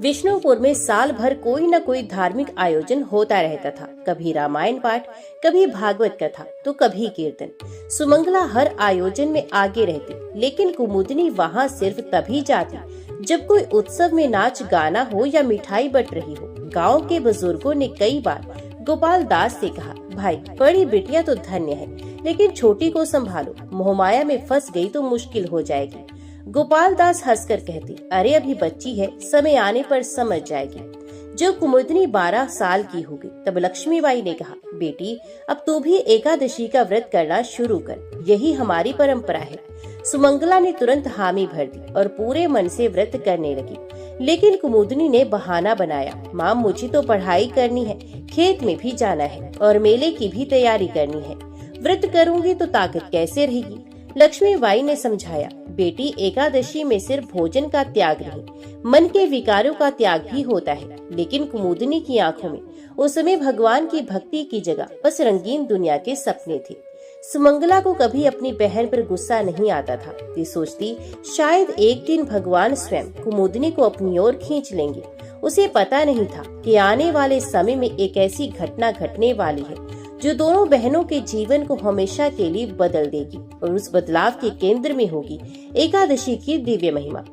विष्णुपुर में साल भर कोई न कोई धार्मिक आयोजन होता रहता था। कभी रामायण पाठ, कभी भागवत कथा, तो कभी कीर्तन। सुमंगला हर आयोजन में आगे रहती, लेकिन कुमुदनी वहाँ सिर्फ तभी जाती जब कोई उत्सव में नाच गाना हो या मिठाई बट रही हो। गांव के बुजुर्गों ने कई बार गोपाल दास से कहा, भाई, बड़ी बिटिया तो धन्य है, लेकिन छोटी को संभालो, मोहमाया में फंस गई तो मुश्किल हो जाएगी। गोपाल दास हंसकर कहती, अरे अभी बच्ची है, समय आने पर समझ जाएगी। जब कुमुदनी 12 साल की हो गई, तब लक्ष्मीबाई ने कहा, बेटी, अब तू भी एकादशी का व्रत करना शुरू कर, यही हमारी परंपरा है। सुमंगला ने तुरंत हामी भर दी और पूरे मन से व्रत करने लगी। लेकिन कुमुदनी ने बहाना बनाया, माँ, मुझे तो पढ़ाई करनी है, खेत में भी जाना है और मेले की भी तैयारी करनी है। व्रत करूंगी तो ताकत कैसे रहेगी? लक्ष्मीबाई ने समझाया, बेटी, एकादशी में सिर्फ भोजन का त्याग नहीं, मन के विकारों का त्याग भी होता है। लेकिन कुमुदनी की आंखों में उस समय भगवान की भक्ति की जगह बस रंगीन दुनिया के सपने थे। सुमंगला को कभी अपनी बहन पर गुस्सा नहीं आता था। वे सोचती, शायद एक दिन भगवान स्वयं कुमुदनी को अपनी ओर खींच लेंगे। उसे पता नहीं था कि आने वाले समय में एक ऐसी घटना घटने वाली है जो दोनों बहनों के जीवन को हमेशा के लिए बदल देगी, और उस बदलाव के केंद्र में होगी एकादशी की दिव्य महिमा।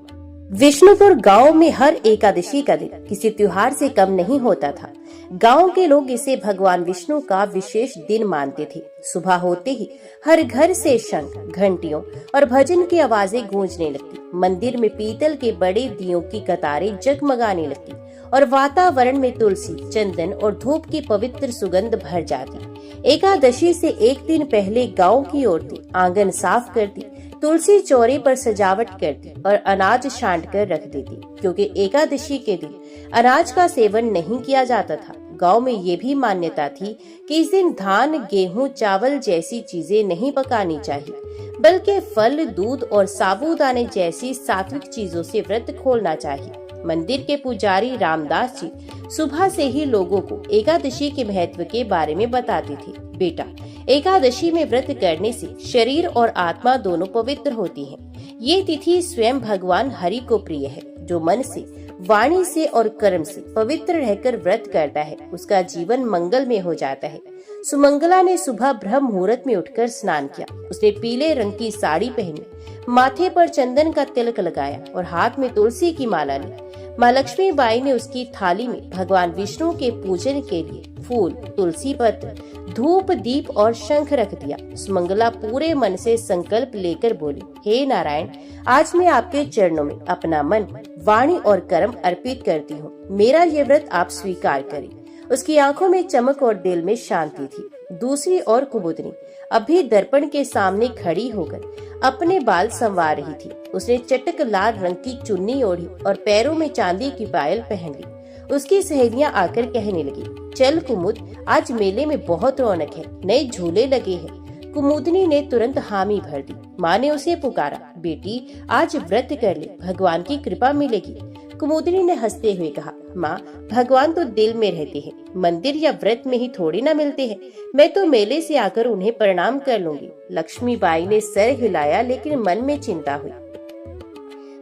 विष्णुपुर गांव में हर एकादशी का दिन किसी त्योहार से कम नहीं होता था। गांव के लोग इसे भगवान विष्णु का विशेष दिन मानते थे। सुबह होते ही हर घर से शंख, घंटियों और भजन की आवाजें गूंजने लगती। मंदिर में पीतल के बड़े दियों की कतारें जगमगाने लगती और वातावरण में तुलसी, चंदन और धूप की पवित्र सुगंध भर जाती। एकादशी से एक दिन पहले गांव की औरतें आंगन साफ करती, तुलसी चौरे पर सजावट करती और अनाज छांट कर रख देती, क्योंकि एकादशी के दिन अनाज का सेवन नहीं किया जाता था। गांव में ये भी मान्यता थी कि इस दिन धान, गेहूं, चावल जैसी चीजें नहीं पकानी चाहिए, बल्कि फल, दूध और साबूदाने जैसी सात्विक चीजों से व्रत खोलना चाहिए। मंदिर के पुजारी रामदास जी सुबह से ही लोगों को एकादशी के महत्व के बारे में बताते थे। बेटा, एकादशी में व्रत करने से शरीर और आत्मा दोनों पवित्र होती हैं। ये तिथि स्वयं भगवान हरि को प्रिय है। जो मन से, वाणी से और कर्म से पवित्र रहकर व्रत करता है, उसका जीवन मंगल में हो जाता है। सुमंगला ने सुबह ब्रह्म मुहूर्त में उठकर स्नान किया। उसने पीले रंग की साड़ी पहनी, माथे पर चंदन का तिलक लगाया और हाथ में तुलसी की माला ली। माँ लक्ष्मीबाई ने उसकी थाली में भगवान विष्णु के पूजन के लिए फूल, तुलसी पत्र, धूप, दीप और शंख रख दिया। सुमंगला पूरे मन से संकल्प लेकर बोली, हे नारायण, आज मैं आपके चरणों में अपना मन, वाणी और कर्म अर्पित करती हूँ। मेरा ये व्रत आप स्वीकार करें। उसकी आंखों में चमक और दिल में शांति थी। दूसरी ओर कुमुदनी अभी दर्पण के सामने खड़ी होकर अपने बाल संवार रही थी। उसने चटक लाल रंग की चुन्नी ओढ़ी और पैरों में चांदी की पायल पहन ली। उसकी सहेलियां आकर कहने लगी, चल कुमुद, आज मेले में बहुत रौनक है, नए झूले लगे हैं। कुमुदनी ने तुरंत हामी भर दी। माँ ने उसे पुकारा, बेटी, आज व्रत कर ले, भगवान की कृपा मिलेगी। कुमुदनी ने हंसते हुए कहा, माँ, भगवान तो दिल में रहते हैं, मंदिर या व्रत में ही थोड़ी ना मिलते हैं। मैं तो मेले से आकर उन्हें प्रणाम कर लूंगी। लक्ष्मीबाई ने सर हिलाया, लेकिन मन में चिंता हुई।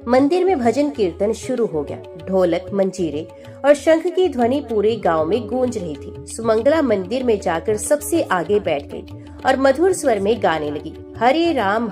मंदिर में भजन कीर्तन शुरू हो गया। ढोलक, मंजीरे और शंख की ध्वनि पूरे गांव में गूंज रही थी। सुमंगला मंदिर में जाकर सबसे आगे बैठ गई और मधुर स्वर में गाने लगी, हरे राम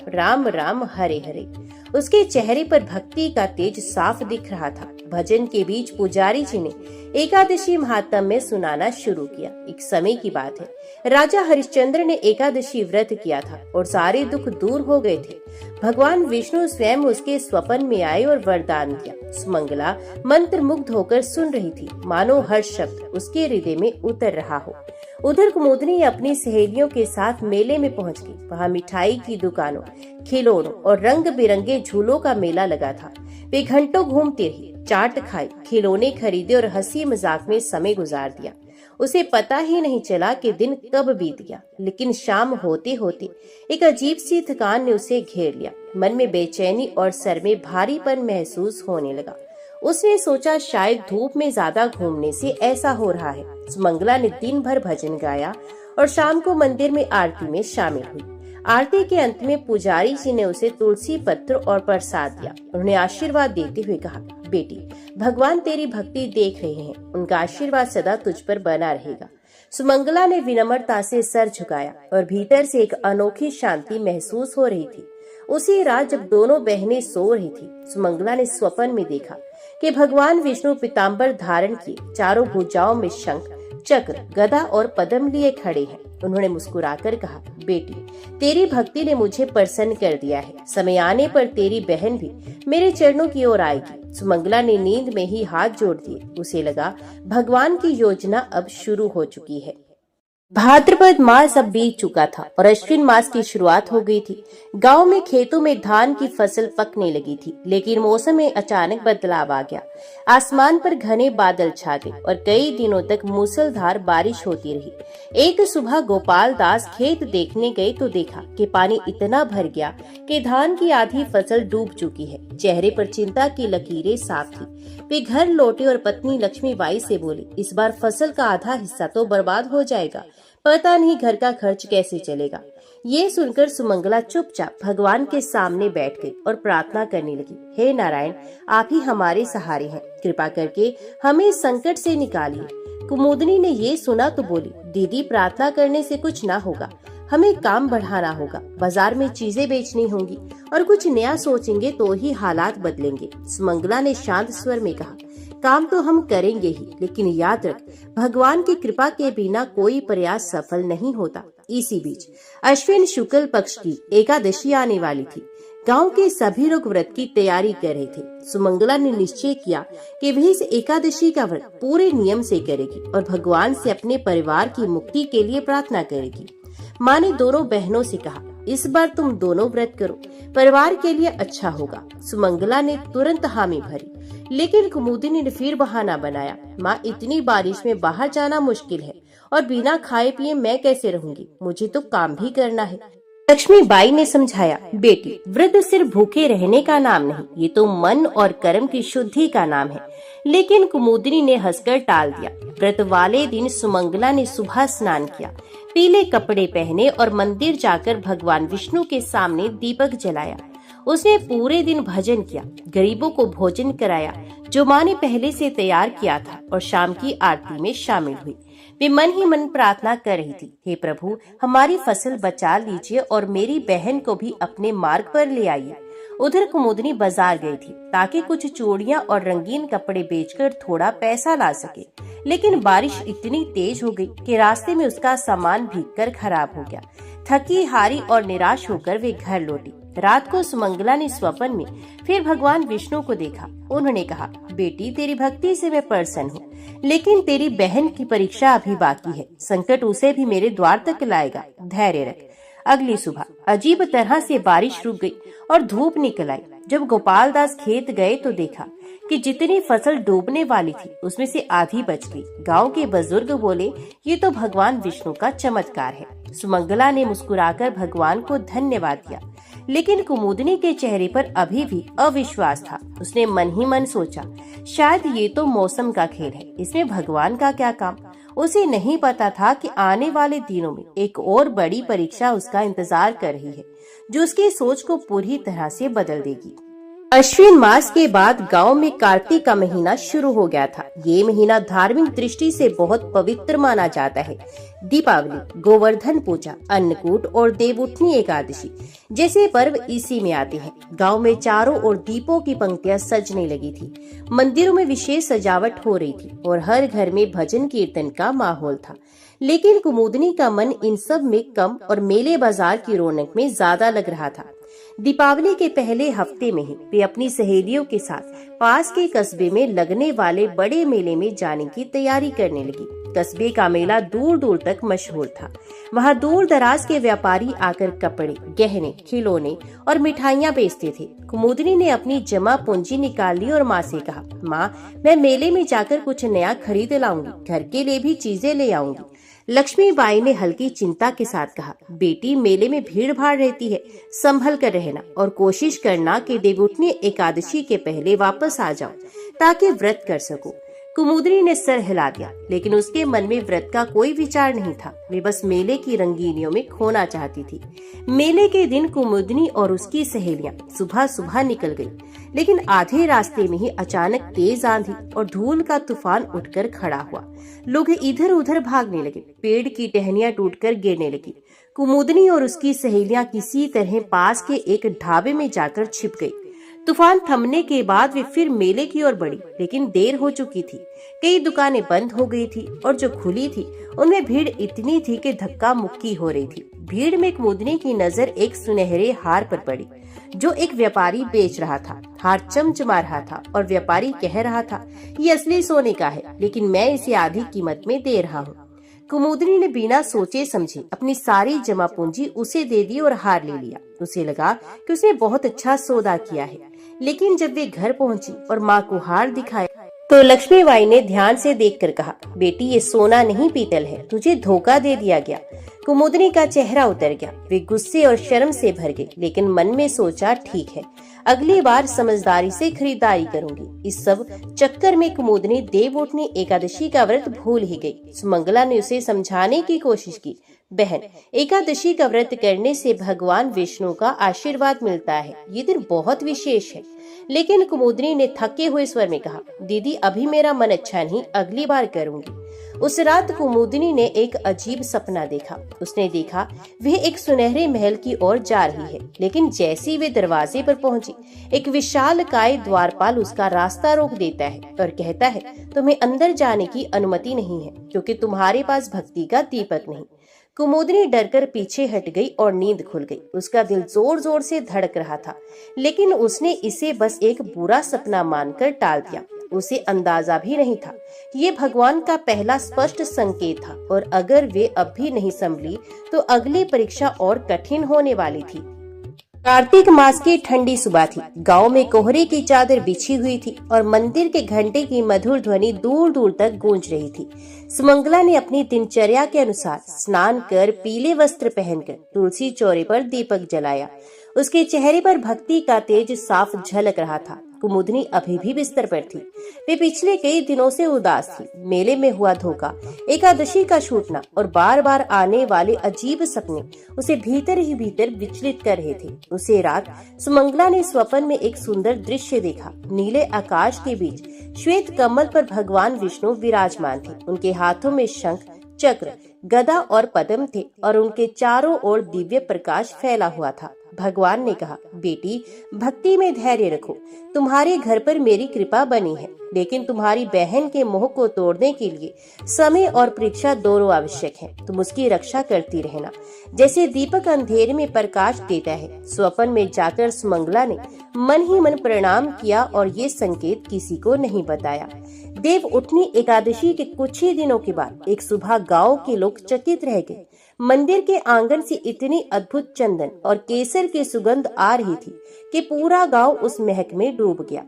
राम राम हरे हरे। उसके चेहरे पर भक्ति का तेज साफ दिख रहा था। भजन के बीच पुजारी जी ने एकादशी महात्म्य सुनाना शुरू किया। एक समय की बात है, राजा हरिश्चंद्र ने एकादशी व्रत किया था और सारे दुख दूर हो गए थे। भगवान विष्णु स्वयं उसके स्वप्न में आए और वरदान दिया। सुमंगला मंत्र मुग्ध होकर सुन रही थी, मानो हर शब्द उसके हृदय में उतर रहा हो। उधर कुमुदनी अपनी सहेलियों के साथ मेले में पहुंच गई। वहाँ मिठाई की दुकानों, खिलौनों और रंग बिरंगे झूलों का मेला लगा था। वे घंटों घूमती रही, चाट खाई, खिलौने खरीदे और हंसी मजाक में समय गुजार दिया। उसे पता ही नहीं चला कि दिन कब बीत गया। लेकिन शाम होते होते एक अजीब सी थकान ने उसे घेर लिया। मन में बेचैनी और सर में भारीपन महसूस होने लगा। उसने सोचा शायद धूप में ज्यादा घूमने से ऐसा हो रहा है। सुमंगला ने दिन भर भजन गाया और शाम को मंदिर में आरती में शामिल हुई। आरती के अंत में पुजारी जी ने उसे तुलसी पत्र और प्रसाद दिया। उन्होंने आशीर्वाद देते हुए कहा, बेटी, भगवान तेरी भक्ति देख रहे हैं, उनका आशीर्वाद सदा तुझ पर बना रहेगा। सुमंगला ने विनम्रता से सर झुकाया और भीतर से एक अनोखी शांति महसूस हो रही थी। उसी रात जब दोनों बहनें सो रही थी, सुमंगला ने स्वप्न में देखा कि भगवान विष्णु पीताम्बर धारण किए, चारों भुजाओं में शंख, चक्र, गदा और पद्म लिए खड़े हैं। उन्होंने मुस्कुराकर कहा, बेटी, तेरी भक्ति ने मुझे प्रसन्न कर दिया है। समय आने पर तेरी बहन भी मेरे चरणों की ओर आएगी। सुमंगला ने नींद में ही हाथ जोड़ दिए। उसे लगा भगवान की योजना अब शुरू हो चुकी है। भाद्रपद मास अब बीत चुका था और अश्विन मास की शुरुआत हो गई थी। गांव में खेतों में धान की फसल पकने लगी थी, लेकिन मौसम में अचानक बदलाव आ गया। आसमान पर घने बादल छा गए और कई दिनों तक मूसलधार बारिश होती रही। एक सुबह गोपाल दास खेत देखने गए तो देखा कि पानी इतना भर गया कि धान की आधी फसल डूब चुकी है। चेहरे पर चिंता की लकीरें साफ थी। वे घर लौटे और पत्नी लक्ष्मीबाई से बोले, इस बार फसल का आधा हिस्सा तो बर्बाद हो जाएगा, पता नहीं घर का खर्च कैसे चलेगा। ये सुनकर सुमंगला चुपचाप भगवान के सामने बैठ गई और प्रार्थना करने लगी, हे नारायण, आप ही हमारे सहारे हैं, कृपा करके हमें इस संकट से निकालिए। कुमुदनी ने ये सुना तो बोली, दीदी, प्रार्थना करने से कुछ ना होगा, हमें काम बढ़ाना होगा, बाजार में चीजें बेचनी होंगी और कुछ नया सोचेंगे तो ही हालात बदलेंगे। सुमंगला ने शांत स्वर में कहा, काम तो हम करेंगे ही, लेकिन याद रख, भगवान की कृपा के बिना कोई प्रयास सफल नहीं होता। इसी बीच अश्विन शुक्ल पक्ष की एकादशी आने वाली थी। गांव के सभी लोग व्रत की तैयारी कर रहे थे। सुमंगला ने निश्चय किया कि वह इस एकादशी का व्रत पूरे नियम से करेगी और भगवान से अपने परिवार की मुक्ति के लिए प्रार्थना करेगी। माँ ने दोनों बहनों से कहा, इस बार तुम दोनों व्रत करो, परिवार के लिए अच्छा होगा। सुमंगला ने तुरंत हामी भरी, लेकिन कुमुदिनी ने फिर बहाना बनाया, माँ, इतनी बारिश में बाहर जाना मुश्किल है और बिना खाए पिए मैं कैसे रहूंगी, मुझे तो काम भी करना है। लक्ष्मीबाई ने समझाया, बेटी, व्रत सिर्फ भूखे रहने का नाम नहीं, ये तो मन और कर्म की शुद्धि का नाम है। लेकिन कुमुदिनी ने हंसकर टाल दिया। व्रत वाले दिन सुमंगला ने सुबह स्नान किया, पीले कपड़े पहने और मंदिर जाकर भगवान विष्णु के सामने दीपक जलाया। उसने पूरे दिन भजन किया, गरीबों को भोजन कराया जो माँ ने पहले से तैयार किया था, और शाम की आरती में शामिल हुई। वे मन ही मन प्रार्थना कर रही थी, हे प्रभु, हमारी फसल बचा लीजिए और मेरी बहन को भी अपने मार्ग पर ले आइए। उधर कुमुदनी बाजार गई थी ताकि कुछ चूड़ियां और रंगीन कपड़े बेचकर थोड़ा पैसा ला सके, लेकिन बारिश इतनी तेज हो गई कि रास्ते में उसका सामान भीगकर खराब हो गया। थकी हारी और निराश होकर वे घर लौटी। रात को सुमंगला ने स्वप्न में फिर भगवान विष्णु को देखा। उन्होंने कहा, बेटी, तेरी भक्ति से मैं प्रसन्न हूँ, लेकिन तेरी बहन की परीक्षा अभी बाकी है, संकट उसे भी मेरे द्वार तक लाएगा, धैर्य रख। अगली सुबह अजीब तरह से बारिश रुक गई और धूप निकल आई। जब गोपाल दास खेत गए तो देखा कि जितनी फसल डूबने वाली थी उसमें से आधी बच गई। गांव के बुजुर्ग बोले, ये तो भगवान विष्णु का चमत्कार है। सुमंगला ने मुस्कुराकर भगवान को धन्यवाद दिया, लेकिन कुमुदनी के चेहरे पर अभी भी अविश्वास था। उसने मन ही मन सोचा, शायद ये तो मौसम का खेल है, इसमें भगवान का क्या काम। उसे नहीं पता था कि आने वाले दिनों में एक और बड़ी परीक्षा उसका इंतजार कर रही है, जो उसकी सोच को पूरी तरह से बदल देगी। अश्विन मास के बाद गांव में कार्तिक का महीना शुरू हो गया था। ये महीना धार्मिक दृष्टि से बहुत पवित्र माना जाता है। दीपावली, गोवर्धन पूजा, अन्नकूट और देवउठनी एकादशी जैसे पर्व इसी में आते हैं। गांव में चारों ओर दीपों की पंक्तियां सजने लगी थी। मंदिरों में विशेष सजावट हो रही थी और हर घर में भजन कीर्तन का माहौल था। लेकिन कुमुदनी का मन इन सब में कम और मेले बाजार की रौनक में ज्यादा लग रहा था। दीपावली के पहले हफ्ते में ही वे अपनी सहेलियों के साथ पास के कस्बे में लगने वाले बड़े मेले में जाने की तैयारी करने लगी। कस्बे का मेला दूर दूर तक मशहूर था। वहाँ दूर दराज के व्यापारी आकर कपड़े, गहने, खिलौने और मिठाइयाँ बेचते थे। कुमुदनी ने अपनी जमा पूंजी निकाल ली और माँ से कहा, माँ, मैं मेले में जाकर कुछ नया खरीद लाऊंगी, घर के लिए भी चीजें ले आऊंगी। लक्ष्मीबाई ने हल्की चिंता के साथ कहा, बेटी, मेले में भीड़ भाड़ रहती है, संभल कर रहना और कोशिश करना कि देवउठनी एकादशी के पहले वापस आ जाओ ताकि व्रत कर सको। कुमुदनी ने सर हिला दिया, लेकिन उसके मन में व्रत का कोई विचार नहीं था। वे बस मेले की रंगीनियों में खोना चाहती थी। मेले के दिन कुमुदनी और उसकी सहेलियां सुबह सुबह निकल गई, लेकिन आधे रास्ते में ही अचानक तेज आंधी और धूल का तूफान उठकर खड़ा हुआ। लोग इधर उधर भागने लगे, पेड़ की टहनियां टूटकर गिरने लगी। कुमुदनी और उसकी सहेलियां किसी तरह पास के एक ढाबे में जाकर छिप गई। तूफान थमने के बाद वे फिर मेले की ओर बढ़ी, लेकिन देर हो चुकी थी। कई दुकानें बंद हो गई थी और जो खुली थी उनमें भीड़ इतनी थी कि धक्का मुक्की हो रही थी। भीड़ में कुमुदनी की नजर एक सुनहरे हार पर पड़ी जो एक व्यापारी बेच रहा था। हार चमचमा रहा था और व्यापारी कह रहा था, ये असली सोने का है, लेकिन मैं इसे आधी कीमत में दे रहा हूँ। कुमुदनी ने बिना सोचे समझे अपनी सारी जमा पूंजी उसे दे दी और हार ले लिया। उसे लगा कि उसने बहुत अच्छा सौदा किया है। लेकिन जब वे घर पहुंची और माँ को हार दिखाया तो लक्ष्मीबाई ने ध्यान से देखकर कहा, बेटी, ये सोना नहीं पीतल है, तुझे धोखा दे दिया गया। कुमुदनी का चेहरा उतर गया। वे गुस्से और शर्म से भर गई, लेकिन मन में सोचा, ठीक है, अगली बार समझदारी से खरीदारी करूंगी। इस सब चक्कर में कुमुदनी देवउठनी एकादशी का व्रत भूल ही गई। सुमंगला ने उसे समझाने की कोशिश की, बहन, एकादशी का व्रत करने से भगवान विष्णु का आशीर्वाद मिलता है, ये दिन बहुत विशेष है। लेकिन कुमुदनी ने थके हुए स्वर में कहा, दीदी, अभी मेरा मन अच्छा नहीं, अगली बार करूंगी। उस रात कुमुदनी ने एक अजीब सपना देखा। उसने देखा वह एक सुनहरे महल की ओर जा रही है, लेकिन जैसे वे दरवाजे पर पहुंची, एक विशालकाय द्वारपाल उसका रास्ता रोक देता है और कहता है, तुम्हें अंदर जाने की अनुमति नहीं है, क्योंकि तुम्हारे पास भक्ति का दीपक नहीं। कुमुदनी डरकर पीछे हट गई और नींद खुल गई। उसका दिल जोर जोर से धड़क रहा था, लेकिन उसने इसे बस एक बुरा सपना मानकर टाल दिया। उसे अंदाजा भी नहीं था कि ये भगवान का पहला स्पष्ट संकेत था, और अगर वे अब भी नहीं संभली तो अगली परीक्षा और कठिन होने वाली थी। कार्तिक मास की ठंडी सुबह थी। गांव में कोहरे की चादर बिछी हुई थी और मंदिर के घंटे की मधुर ध्वनि दूर दूर तक गूंज रही थी। सुमंगला ने अपनी दिनचर्या के अनुसार स्नान कर पीले वस्त्र पहनकर तुलसी चौरे पर दीपक जलाया। उसके चेहरे पर भक्ति का तेज साफ झलक रहा था। कुमुदनी अभी भी बिस्तर पर थी। वे पिछले कई दिनों से उदास थी। मेले में हुआ धोखा, एकादशी का छूटना और बार बार आने वाले अजीब सपने उसे भीतर ही भीतर विचलित कर रहे थे। उसे रात सुमंगला ने स्वप्न में एक सुंदर दृश्य देखा। नीले आकाश के बीच श्वेत कमल पर भगवान विष्णु विराजमान थे। उनके हाथों में शंख, चक्र, गदा और पद्म थे और उनके चारों ओर दिव्य प्रकाश फैला हुआ था। भगवान ने कहा, बेटी, भक्ति में धैर्य रखो, तुम्हारे घर पर मेरी कृपा बनी है, लेकिन तुम्हारी बहन के मोह को तोड़ने के लिए समय और परीक्षा दोनों आवश्यक है। तुम उसकी रक्षा करती रहना, जैसे दीपक अंधेरे में प्रकाश देता है। स्वप्न में जाकर सुमंगला ने मन ही मन प्रणाम किया और ये संकेत किसी को नहीं बताया। देवउठनी एकादशी के कुछ ही दिनों के बाद एक सुबह गांव के लोग चकित रह गए। मंदिर के आंगन से इतनी अद्भुत चंदन और केसर की सुगंध आ रही थी कि पूरा गांव उस महक में डूब गया।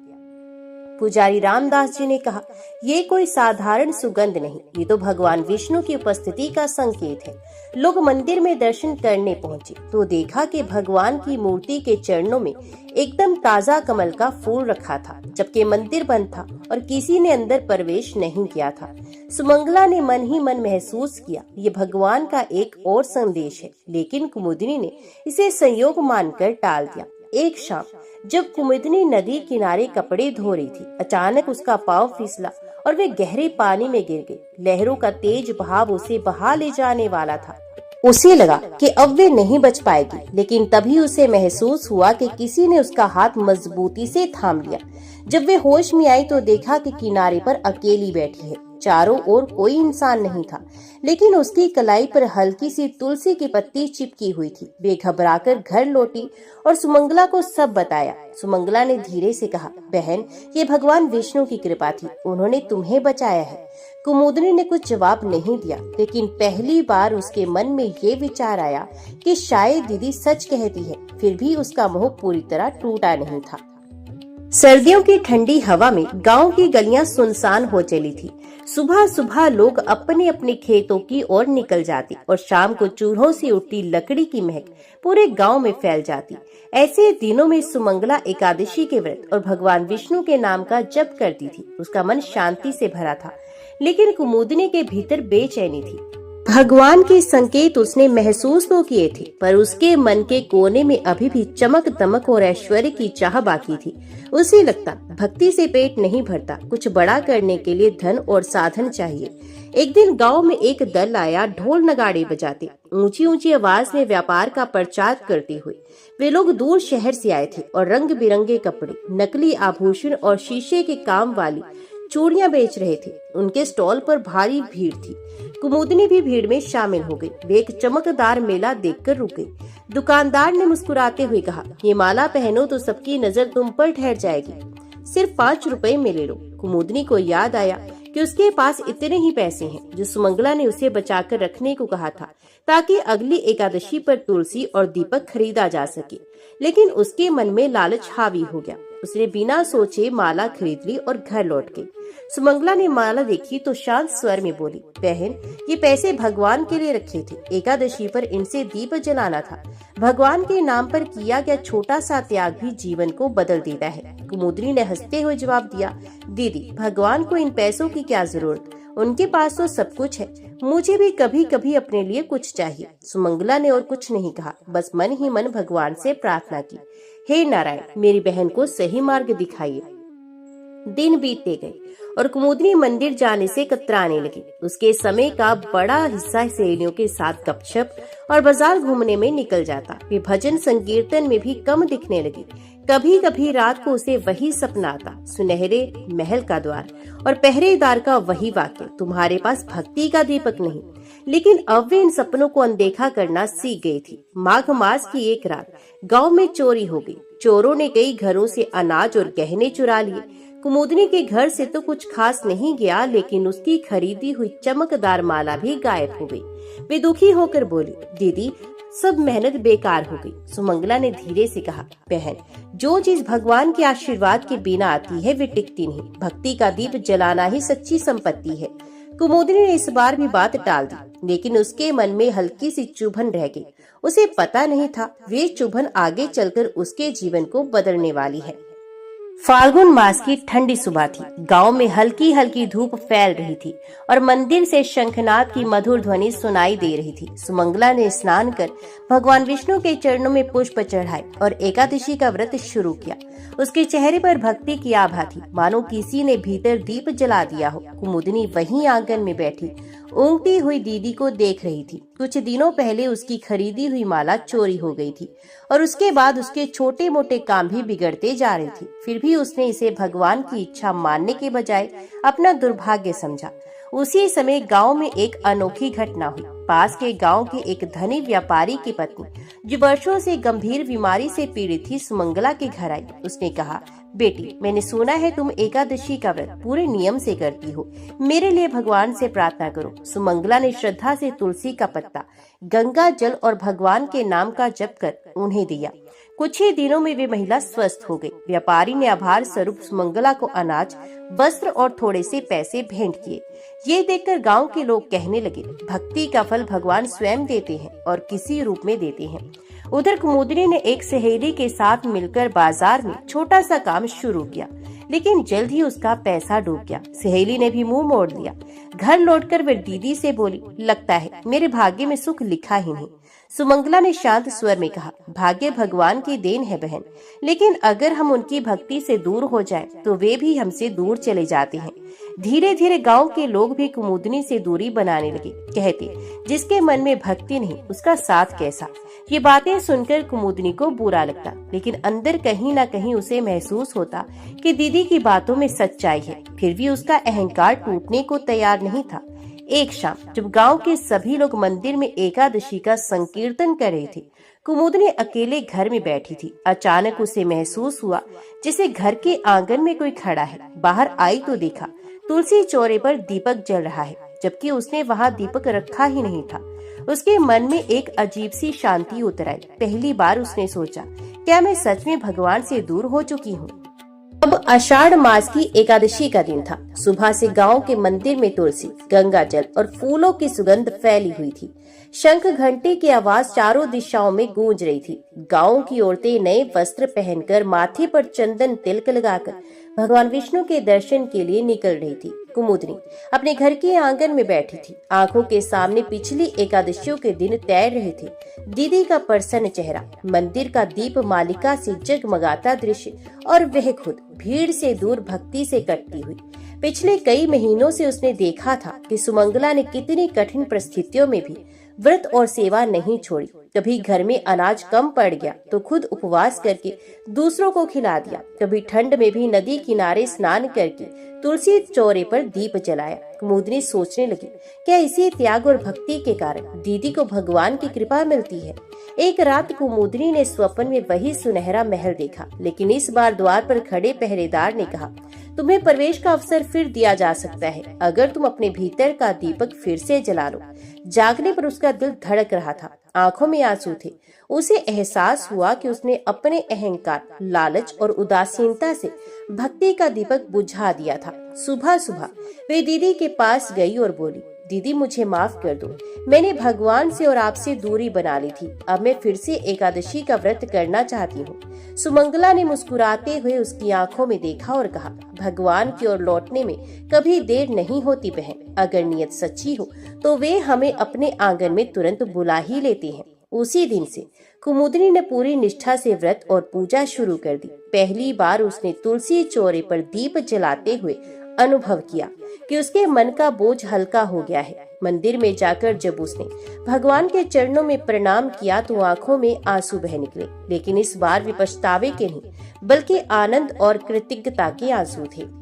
पुजारी रामदास जी ने कहा, ये कोई साधारण सुगंध नहीं, ये तो भगवान विष्णु की उपस्थिति का संकेत है। लोग मंदिर में दर्शन करने पहुंचे तो देखा कि भगवान की मूर्ति के चरणों में एकदम ताजा कमल का फूल रखा था, जबकि मंदिर बंद था और किसी ने अंदर प्रवेश नहीं किया था। सुमंगला ने मन ही मन महसूस किया, ये भगवान का एक और संदेश है, लेकिन कुमुदनी ने इसे संयोग मानकर टाल दिया। एक शाम जब कुमुदनी नदी किनारे कपड़े धो रही थी, अचानक उसका पांव फिसला और वे गहरे पानी में गिर गई। लहरों का तेज बहाव उसे बहा ले जाने वाला था। उसे लगा कि अब वे नहीं बच पाएगी, लेकिन तभी उसे महसूस हुआ कि किसी ने उसका हाथ मजबूती से थाम लिया। जब वे होश में आई तो देखा कि किनारे पर अकेली बैठी है। चारों ओर कोई इंसान नहीं था, लेकिन उसकी कलाई पर हल्की सी तुलसी की पत्ती चिपकी हुई थी। वे घबराकर घर लौटी और सुमंगला को सब बताया। सुमंगला ने धीरे से कहा, बहन, ये भगवान विष्णु की कृपा थी, उन्होंने तुम्हें बचाया है। कुमुदनी ने कुछ जवाब नहीं दिया, लेकिन पहली बार उसके मन में ये विचार आया कि शायद दीदी सच कहती है। फिर भी उसका मोह पूरी तरह टूटा नहीं था। सर्दियों की ठंडी हवा में गांव की गलियां सुनसान हो चली थी। सुबह सुबह लोग अपने अपने खेतों की ओर निकल जाते और शाम को चूल्हों से उठती लकड़ी की महक पूरे गांव में फैल जाती। ऐसे दिनों में सुमंगला एकादशी के व्रत और भगवान विष्णु के नाम का जप करती थी। उसका मन शांति से भरा था, लेकिन कुमुदनी के भीतर बेचैनी थी। भगवान के संकेत उसने महसूस तो किए थे, पर उसके मन के कोने में अभी भी चमक दमक और ऐश्वर्य की चाह बाकी थी। उसे लगता भक्ति से पेट नहीं भरता, कुछ बड़ा करने के लिए धन और साधन चाहिए। एक दिन गांव में एक दल आया, ढोल नगाड़े बजाते, ऊंची ऊंची आवाज में व्यापार का प्रचार करते हुए। वे लोग दूर शहर से आए थे और रंग बिरंगे कपड़े, नकली आभूषण और शीशे के काम वाली चूड़ियां बेच रहे थे। उनके स्टॉल पर भारी भीड़ थी। कुमुदनी भी भीड़ में शामिल हो गई। वे एक चमकदार मेला देखकर रुक गई। दुकानदार ने मुस्कुराते हुए कहा, ये माला पहनो तो सबकी नजर तुम पर ठहर जाएगी। सिर्फ 5 रुपए में ले लो। कुमुदनी को याद आया कि उसके पास इतने ही पैसे हैं जो सुमंगला ने उसे बचाकर रखने को कहा था, ताकि अगली एकादशी पर तुलसी और दीपक खरीदा जा सके। लेकिन उसके मन में लालच हावी हो गया। उसने बिना सोचे माला खरीद ली और घर लौट गई। सुमंगला ने माला देखी तो शांत स्वर में बोली, बहन, ये पैसे भगवान के लिए रखे थे, एकादशी पर इनसे दीप जलाना था। भगवान के नाम पर किया गया छोटा सा त्याग भी जीवन को बदल देता है। कुमुदनी ने हंसते हुए जवाब दिया, दीदी, भगवान को इन पैसों की क्या जरूरत, उनके पास तो सब कुछ है। मुझे भी कभी कभी अपने लिए कुछ चाहिए। सुमंगला ने और कुछ नहीं कहा, बस मन ही मन भगवान से प्रार्थना की, हे नारायण, मेरी बहन को सही मार्ग दिखाइए। दिन बीतते गए और कुमुदनी मंदिर जाने से कतराने लगी। उसके समय का बड़ा हिस्सा सहेलियों के साथ गपशप और बाजार घूमने में निकल जाता। वे भजन संकीर्तन में भी कम दिखने लगी। कभी कभी रात को उसे वही सपना आता, सुनहरे महल का द्वार और पहरेदार का वही वाक्य, तुम्हारे पास भक्ति का दीपक नहीं। लेकिन अब वे इन सपनों को अनदेखा करना सीख गई थी। माघ मास की एक रात गांव में चोरी हो गई। चोरों ने कई घरों से अनाज और गहने चुरा लिए। कुमुदनी के घर से तो कुछ खास नहीं गया, लेकिन उसकी खरीदी हुई चमकदार माला भी गायब हो गई। वे दुखी होकर बोली, दीदी, सब मेहनत बेकार हो गई। सुमंगला ने धीरे से कहा, बहन, जो चीज भगवान के आशीर्वाद के बिना आती है वे टिकती नहीं। भक्ति का दीप जलाना ही सच्ची संपत्ति है। कुमुदनी ने इस बार भी बात टाल दी, लेकिन उसके मन में हल्की सी चुभन रह गई। उसे पता नहीं था वे चुभन आगे चलकर उसके जीवन को बदलने वाली है। फाल्गुन मास की ठंडी सुबह थी। गांव में हल्की हल्की धूप फैल रही थी और मंदिर से शंखनाद की मधुर ध्वनि सुनाई दे रही थी। सुमंगला ने स्नान कर भगवान विष्णु के चरणों में पुष्प चढ़ाए और एकादशी का व्रत शुरू किया। उसके चेहरे पर भक्ति की आभा थी, मानो किसी ने भीतर दीप जला दिया हो। कुमुदनी वहीं आंगन में बैठी ऊँगती हुई दीदी को देख रही थी। कुछ दिनों पहले उसकी खरीदी हुई माला चोरी हो गई थी और उसके बाद उसके छोटे मोटे काम भी बिगड़ते जा रहे थे। फिर भी उसने इसे भगवान की इच्छा मानने के बजाय अपना दुर्भाग्य समझा। उसी समय गांव में एक अनोखी घटना हुई। पास के गांव के एक धनी व्यापारी की पत्नी, जो वर्षों से गंभीर बीमारी से पीड़ित थी, सुमंगला के घर आई। उसने कहा, बेटी, मैंने सुना है तुम एकादशी का व्रत पूरे नियम से करती हो, मेरे लिए भगवान से प्रार्थना करो। सुमंगला ने श्रद्धा से तुलसी का पत्ता, गंगा जल और भगवान के नाम का जप कर उन्हें दिया। कुछ ही दिनों में वे महिला स्वस्थ हो गई। व्यापारी ने आभार स्वरूप सुमंगला को अनाज, वस्त्र और थोड़े से पैसे भेंट किए। ये देखकर गांव के लोग कहने लगे, भक्ति का फल भगवान स्वयं देते हैं और किसी रूप में देते हैं। उधर कुमुदनी ने एक सहेली के साथ मिलकर बाजार में छोटा सा काम शुरू किया, लेकिन जल्द ही उसका पैसा डूब गया। सहेली ने भी मुंह मोड़ लिया। घर लौटकर वह दीदी से बोली, लगता है मेरे भाग्य में सुख लिखा ही नहीं। सुमंगला ने शांत स्वर में कहा, भाग्य भगवान की देन है बहन, लेकिन अगर हम उनकी भक्ति से दूर हो जाएं, तो वे भी हमसे दूर चले जाते हैं। धीरे धीरे गांव के लोग भी कुमुदनी से दूरी बनाने लगे। कहते, जिसके मन में भक्ति नहीं उसका साथ कैसा। ये बातें सुनकर कुमुदनी को बुरा लगता, लेकिन अंदर कहीं ना कहीं उसे महसूस होता कि दीदी की बातों में सच्चाई है। फिर भी उसका अहंकार टूटने को तैयार नहीं था। एक शाम जब गांव के सभी लोग मंदिर में एकादशी का संकीर्तन कर रहे थे, कुमुदनी अकेले घर में बैठी थी। अचानक उसे महसूस हुआ जैसे घर के आंगन में कोई खड़ा है। बाहर आई तो देखा तुलसी चौरे पर दीपक जल रहा है, जबकि उसने वहां दीपक रखा ही नहीं था। उसके मन में एक अजीब सी शांति उतर आई। पहली बार उसने सोचा, क्या मैं सच में भगवान से दूर हो चुकी हूँ। अब आषाढ़ मास की एकादशी का दिन था। सुबह से गांव के मंदिर में तुलसी, गंगा जल और फूलों की सुगंध फैली हुई थी। शंख घंटे की आवाज चारों दिशाओं में गूंज रही थी। गांव की औरतें नए वस्त्र पहनकर, माथे पर चंदन तिलक लगाकर भगवान विष्णु के दर्शन के लिए निकल रही थी। कुमुदनी अपने घर के आंगन में बैठी थी। आंखों के सामने पिछली एकादशियों के दिन तैर रहे थे। दीदी का प्रसन्न चेहरा, मंदिर का दीप मालिका से जगमगाता दृश्य और वह खुद भीड़ से दूर भक्ति से कटती हुई। पिछले कई महीनों से उसने देखा था कि सुमंगला ने कितनी कठिन परिस्थितियों में भी व्रत और सेवा नहीं छोड़ी। कभी घर में अनाज कम पड़ गया तो खुद उपवास करके दूसरों को खिला दिया। कभी ठंड में भी नदी किनारे स्नान करके तुलसी चौरे पर दीप जलाया। कुमुदनी सोचने लगी, क्या इसी त्याग और भक्ति के कारण दीदी को भगवान की कृपा मिलती है। एक रात कुमुदनी ने स्वप्न में वही सुनहरा महल देखा, लेकिन इस बार द्वार पर खड़े पहरेदार ने कहा, तुम्हें प्रवेश का अवसर फिर दिया जा सकता है, अगर तुम अपने भीतर का दीपक फिर से जला लो। जागने पर उसका दिल धड़क रहा था, आंखों में आंसू थे। उसे एहसास हुआ कि उसने अपने अहंकार, लालच और उदासीनता से भक्ति का दीपक बुझा दिया था। सुबह सुबह वे दीदी के पास गई और बोली, दीदी मुझे माफ कर दो, मैंने भगवान से और आपसे दूरी बना ली थी। अब मैं फिर से एकादशी का व्रत करना चाहती हूँ। सुमंगला ने मुस्कुराते हुए उसकी आंखों में देखा और कहा, भगवान की ओर लौटने में कभी देर नहीं होती बहन। अगर नियत सच्ची हो तो वे हमें अपने आंगन में तुरंत बुला ही लेते हैं। उसी दिन से कुमुदनी ने पूरी निष्ठा से व्रत और पूजा शुरू कर दी। पहली बार उसने तुलसी चौरे पर दीप जलाते हुए अनुभव किया कि उसके मन का बोझ हल्का हो गया है। मंदिर में जाकर जब उसने भगवान के चरणों में प्रणाम किया तो आंखों में आंसू बह निकले, लेकिन इस बार वे पछतावे के नहीं बल्कि आनंद और कृतज्ञता के आंसू थे।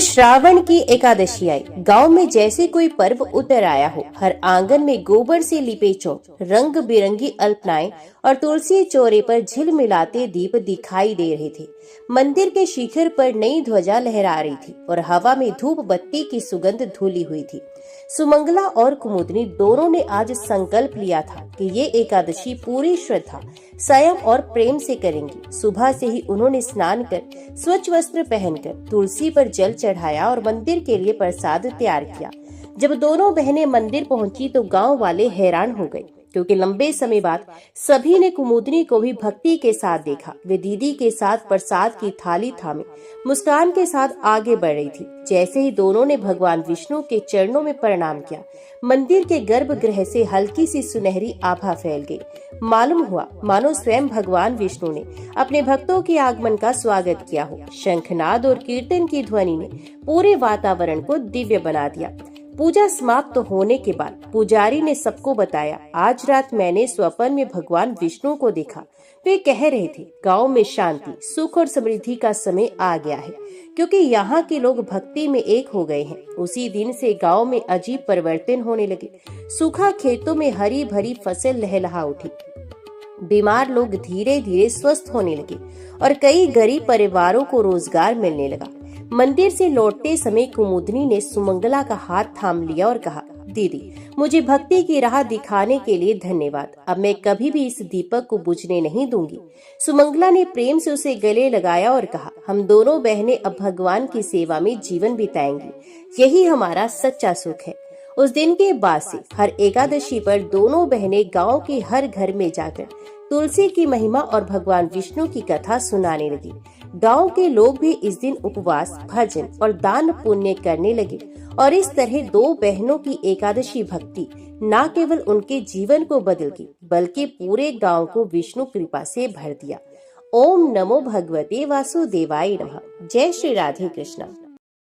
श्रावण की एकादशी आई। गांव में जैसे कोई पर्व उतर आया हो। हर आंगन में गोबर से लिपे चौक, रंग बिरंगी अल्पनाएं और तुलसी चौरे पर झिलमिलाते दीप दिखाई दे रहे थे। मंदिर के शिखर पर नई ध्वजा लहरा रही थी और हवा में धूप बत्ती की सुगंध धुली हुई थी। सुमंगला और कुमुदनी दोनों ने आज संकल्प लिया था कि ये एकादशी पूरी श्रद्धा, संयम और प्रेम से करेंगी। सुबह से ही उन्होंने स्नान कर, स्वच्छ वस्त्र पहनकर तुलसी पर जल चढ़ाया और मंदिर के लिए प्रसाद तैयार किया। जब दोनों बहनें मंदिर पहुंची तो गांव वाले हैरान हो गए, क्योंकि लंबे समय बाद सभी ने कुमुदनी को भी भक्ति के साथ देखा। वे दीदी के साथ प्रसाद की थाली थामे मुस्कान के साथ आगे बढ़ रही थी। जैसे ही दोनों ने भगवान विष्णु के चरणों में प्रणाम किया, मंदिर के गर्भगृह से हल्की सी सुनहरी आभा फैल गई। मालूम हुआ मानो स्वयं भगवान विष्णु ने अपने भक्तों के आगमन का स्वागत किया हो। शंखनाद और कीर्तन की ध्वनि ने पूरे वातावरण को दिव्य बना दिया। पूजा समाप्त होने के बाद पुजारी ने सबको बताया, आज रात मैंने स्वप्न में भगवान विष्णु को देखा। वे कह रहे थे, गांव में शांति, सुख और समृद्धि का समय आ गया है, क्योंकि यहाँ के लोग भक्ति में एक हो गए हैं। उसी दिन से गांव में अजीब परिवर्तन होने लगे। सूखा खेतों में हरी भरी फसल लहलहा उठी। बीमार लोग धीरे धीरे स्वस्थ होने लगे और कई गरीब परिवारों को रोजगार मिलने लगा। मंदिर से लौटते समय कुमुदनी ने सुमंगला का हाथ थाम लिया और कहा, दीदी मुझे भक्ति की राह दिखाने के लिए धन्यवाद। अब मैं कभी भी इस दीपक को बुझने नहीं दूंगी। सुमंगला ने प्रेम से उसे गले लगाया और कहा, हम दोनों बहनें अब भगवान की सेवा में जीवन बिताएंगी। यही हमारा सच्चा सुख है। उस दिन के बाद से हर एकादशी पर दोनों बहनें गांव के हर घर में जाकर तुलसी की महिमा और भगवान विष्णु की कथा सुनाने लगी। गांव के लोग भी इस दिन उपवास, भजन और दान पुण्य करने लगे और इस तरह दो बहनों की एकादशी भक्ति न केवल उनके जीवन को बदल गई बल्कि पूरे गांव को विष्णु कृपा से भर दिया। ओम नमो भगवते वासुदेवाय नमः। जय श्री राधे कृष्णा।